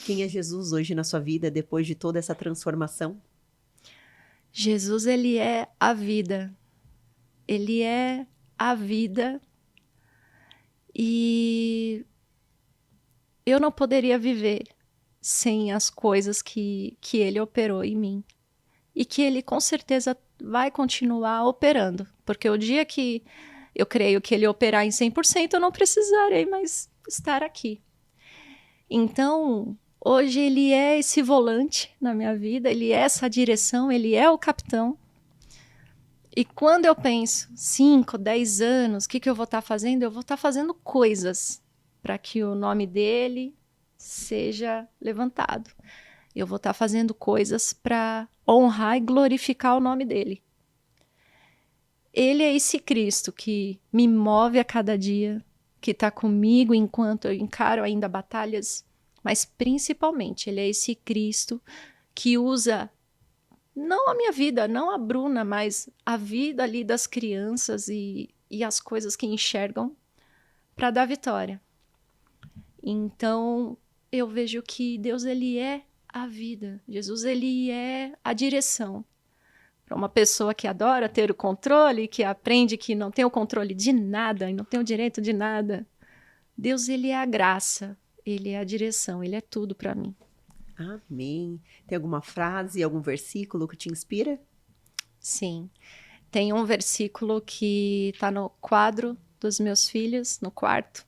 Quem é Jesus hoje na sua vida, depois de toda essa transformação? Jesus, ele é a vida. Ele é a vida. E eu não poderia viver sem as coisas que ele operou em mim. E que ele com certeza vai continuar operando. Porque o dia que eu creio que ele operar em 100%, eu não precisarei mais estar aqui. Então, hoje ele é esse volante na minha vida, ele é essa direção, ele é o capitão. E quando eu penso, 5, 10 anos, o que eu vou estar fazendo? Eu vou estar fazendo coisas para que o nome dele seja levantado. Eu vou estar fazendo coisas para honrar e glorificar o nome dele. Ele é esse Cristo que me move a cada dia, que está comigo enquanto eu encaro ainda batalhas, mas principalmente ele é esse Cristo que usa não a minha vida, não a Bruna, mas a vida ali das crianças e as coisas que enxergam para dar vitória. Então, eu vejo que Deus, ele é a vida. Jesus, ele é a direção. Para uma pessoa que adora ter o controle, que aprende que não tem o controle de nada e não tem o direito de nada, Deus, ele é a graça, ele é a direção, ele é tudo para mim. Amém. Tem alguma frase, algum versículo que te inspira? Sim. Tem um versículo que está no quadro dos meus filhos, no quarto,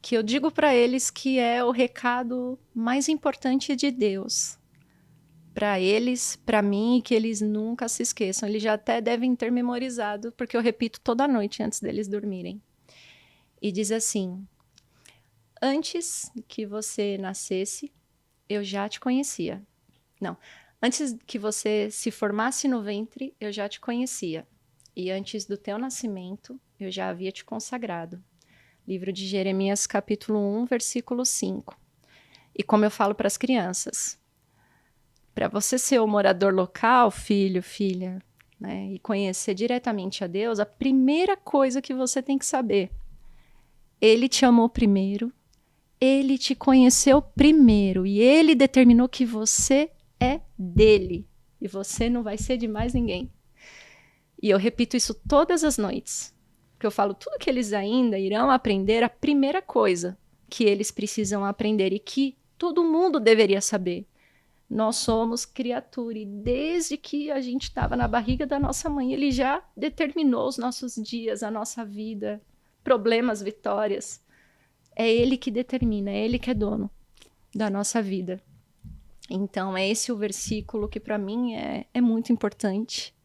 que eu digo para eles que é o recado mais importante de Deus para eles, para mim, e que eles nunca se esqueçam. Eles já até devem ter memorizado, porque eu repito toda noite antes deles dormirem. E diz assim: antes que você nascesse, eu já te conhecia. Não, antes que você se formasse no ventre, eu já te conhecia. E antes do teu nascimento, eu já havia te consagrado. Livro de Jeremias, capítulo 1, versículo 5. E como eu falo para as crianças, para você ser o morador local, filho, filha, né, e conhecer diretamente a Deus, a primeira coisa que você tem que saber: Ele te amou primeiro, Ele te conheceu primeiro, e Ele determinou que você é dele, e você não vai ser de mais ninguém. E eu repito isso todas as noites, porque eu falo tudo que eles ainda irão aprender, a primeira coisa que eles precisam aprender e que todo mundo deveria saber: nós somos criatura, e desde que a gente estava na barriga da nossa mãe, ele já determinou os nossos dias, a nossa vida, problemas, vitórias. É ele que determina, é ele que é dono da nossa vida. Então, é esse o versículo que para mim é muito importante.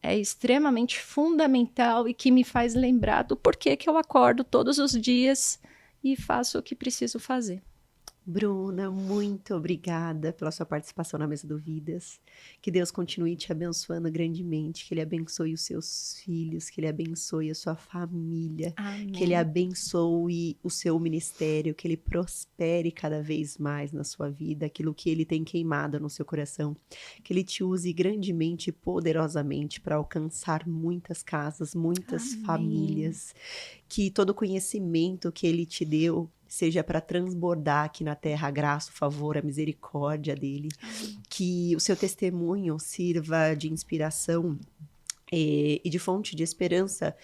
É extremamente fundamental e que me faz lembrar do porquê que eu acordo todos os dias e faço o que preciso fazer. Bruna, muito obrigada pela sua participação na Mesa do Vidas. Que Deus continue te abençoando grandemente, que Ele abençoe os seus filhos, que Ele abençoe a sua família, Amém. que Ele abençoe o seu ministério, que Ele prospere cada vez mais na sua vida, aquilo que Ele tem queimado no seu coração, que Ele te use grandemente e poderosamente para alcançar muitas casas, muitas Amém. famílias, que todo o conhecimento que Ele te deu seja para transbordar aqui na terra a graça, o favor, a misericórdia dele. Amém. Que o seu testemunho sirva de inspiração e de fonte de esperança,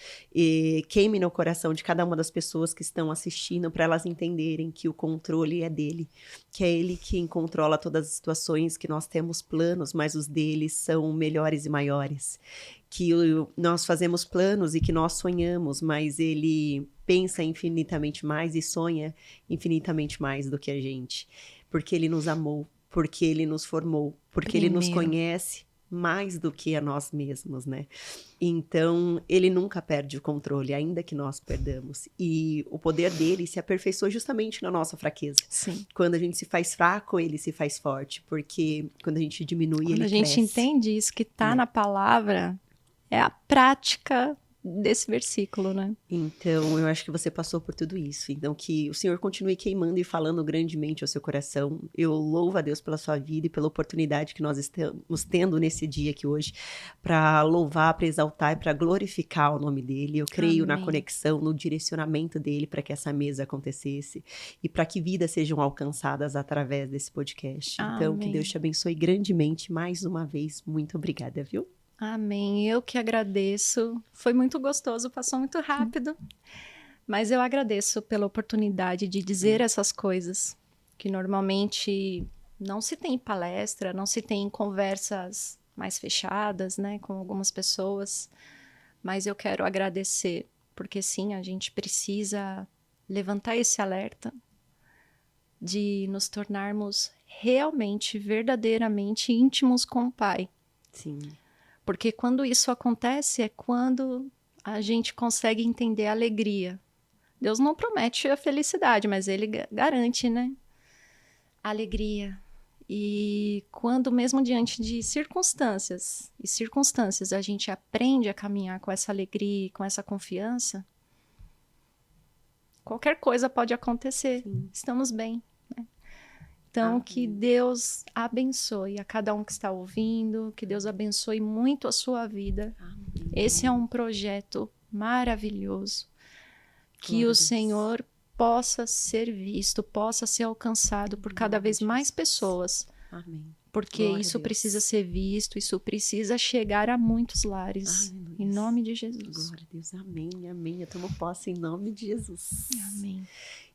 queime no coração de cada uma das pessoas que estão assistindo, para elas entenderem que o controle é dele, que é ele quem controla todas as situações, que nós temos planos, mas os deles são melhores e maiores, que nós fazemos planos e que nós sonhamos, mas ele pensa infinitamente mais e sonha infinitamente mais do que a gente, porque ele nos amou, porque ele nos formou, porque ele nos conhece mais do que a nós mesmos, né? Então, ele nunca perde o controle, ainda que nós perdamos. E o poder dele se aperfeiçoa justamente na nossa fraqueza. Sim. Quando a gente se faz fraco, ele se faz forte, porque quando a gente diminui, quando ele a gente cresce. Entende isso que está na palavra, é a prática desse versículo, né? Então, eu acho que você passou por tudo isso. Então, que o Senhor continue queimando e falando grandemente ao seu coração. Eu louvo a Deus pela sua vida e pela oportunidade que nós estamos tendo nesse dia aqui hoje para louvar, para exaltar e para glorificar o nome dele. Eu creio na conexão, no direcionamento dele para que essa mesa acontecesse e para que vidas sejam alcançadas através desse podcast. Então, que Deus te abençoe grandemente mais uma vez. Muito obrigada, viu? Amém. Eu que agradeço. Foi muito gostoso, passou muito rápido. Mas eu agradeço pela oportunidade de dizer essas coisas que normalmente não se tem em palestra, não se tem em conversas mais fechadas, né, com algumas pessoas. Mas eu quero agradecer, porque sim, a gente precisa levantar esse alerta de nos tornarmos realmente, verdadeiramente íntimos com o Pai. Sim. Porque quando isso acontece é quando a gente consegue entender a alegria. Deus não promete a felicidade, mas Ele garante, né? A alegria. E quando mesmo diante de circunstâncias, a gente aprende a caminhar com essa alegria, com essa confiança, qualquer coisa pode acontecer. Sim. Estamos bem. Então, que Deus abençoe a cada um que está ouvindo, que Deus abençoe muito a sua vida. Amém. Esse é um projeto maravilhoso, que o Senhor possa ser visto, possa ser alcançado por cada vez mais pessoas. Amém. Porque isso precisa ser visto, isso precisa chegar a muitos lares. Aleluia. Em nome de Jesus. Glória a Deus. Amém, amém. Eu tomo posse em nome de Jesus. Amém.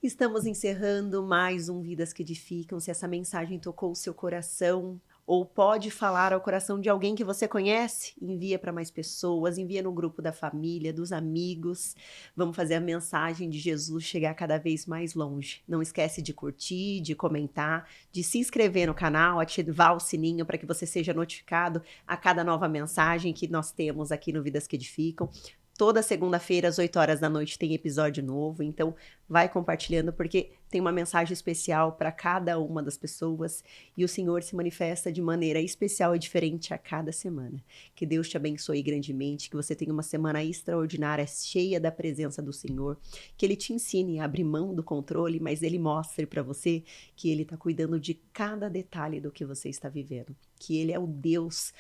Estamos encerrando mais um Vidas que Edificam. Se essa mensagem tocou o seu coração, ou pode falar ao coração de alguém que você conhece, envia para mais pessoas, envia no grupo da família, dos amigos. Vamos fazer a mensagem de Jesus chegar cada vez mais longe. Não esquece de curtir, de comentar, de se inscrever no canal, ativar o sininho para que você seja notificado a cada nova mensagem que nós temos aqui no Vidas que Edificam. Toda segunda-feira, às 8 horas da noite, tem episódio novo, então vai compartilhando, porque tem uma mensagem especial para cada uma das pessoas e o Senhor se manifesta de maneira especial e diferente a cada semana. Que Deus te abençoe grandemente, que você tenha uma semana extraordinária, cheia da presença do Senhor, que Ele te ensine a abrir mão do controle, mas Ele mostre para você que Ele está cuidando de cada detalhe do que você está vivendo, que Ele é o Deus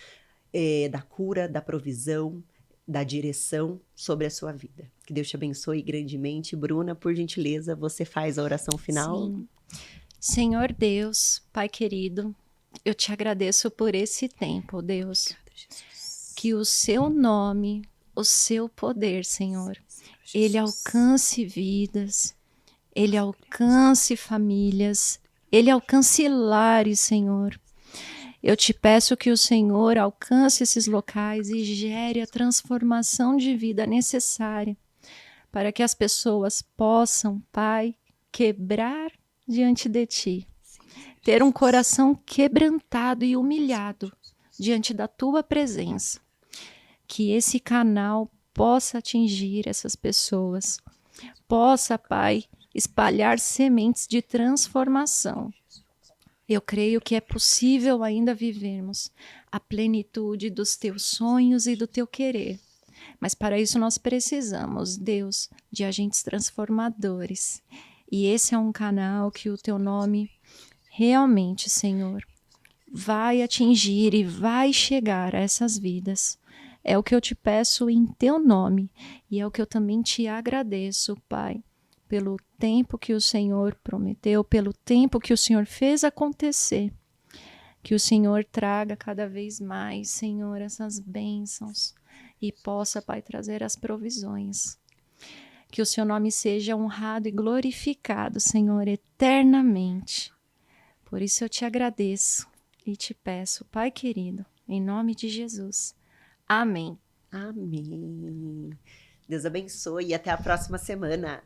da cura, da provisão, da direção sobre a sua vida. Que Deus te abençoe grandemente. Bruna, por gentileza, você faz a oração final? Sim. Senhor Deus, Pai querido, eu te agradeço por esse tempo, Deus. Obrigada, Jesus. Que o seu nome, o seu poder, Senhor, ele alcance vidas, ele alcance famílias, ele alcance lares, Senhor. Eu te peço que o Senhor alcance esses locais e gere a transformação de vida necessária para que as pessoas possam, Pai, quebrar diante de Ti, ter um coração quebrantado e humilhado diante da Tua presença. Que esse canal possa atingir essas pessoas, possa, Pai, espalhar sementes de transformação. Eu creio que é possível ainda vivermos a plenitude dos teus sonhos e do teu querer. Mas para isso nós precisamos, Deus, de agentes transformadores. E esse é um canal que o teu nome realmente, Senhor, vai atingir e vai chegar a essas vidas. É o que eu te peço em teu nome e é o que eu também te agradeço, Pai, pelo tempo que o Senhor prometeu, pelo tempo que o Senhor fez acontecer. Que o Senhor traga cada vez mais, Senhor, essas bênçãos e possa, Pai, trazer as provisões. Que o seu nome seja honrado e glorificado, Senhor, eternamente. Por isso eu te agradeço e te peço, Pai querido, em nome de Jesus. Amém. Amém. Deus abençoe e até a próxima semana.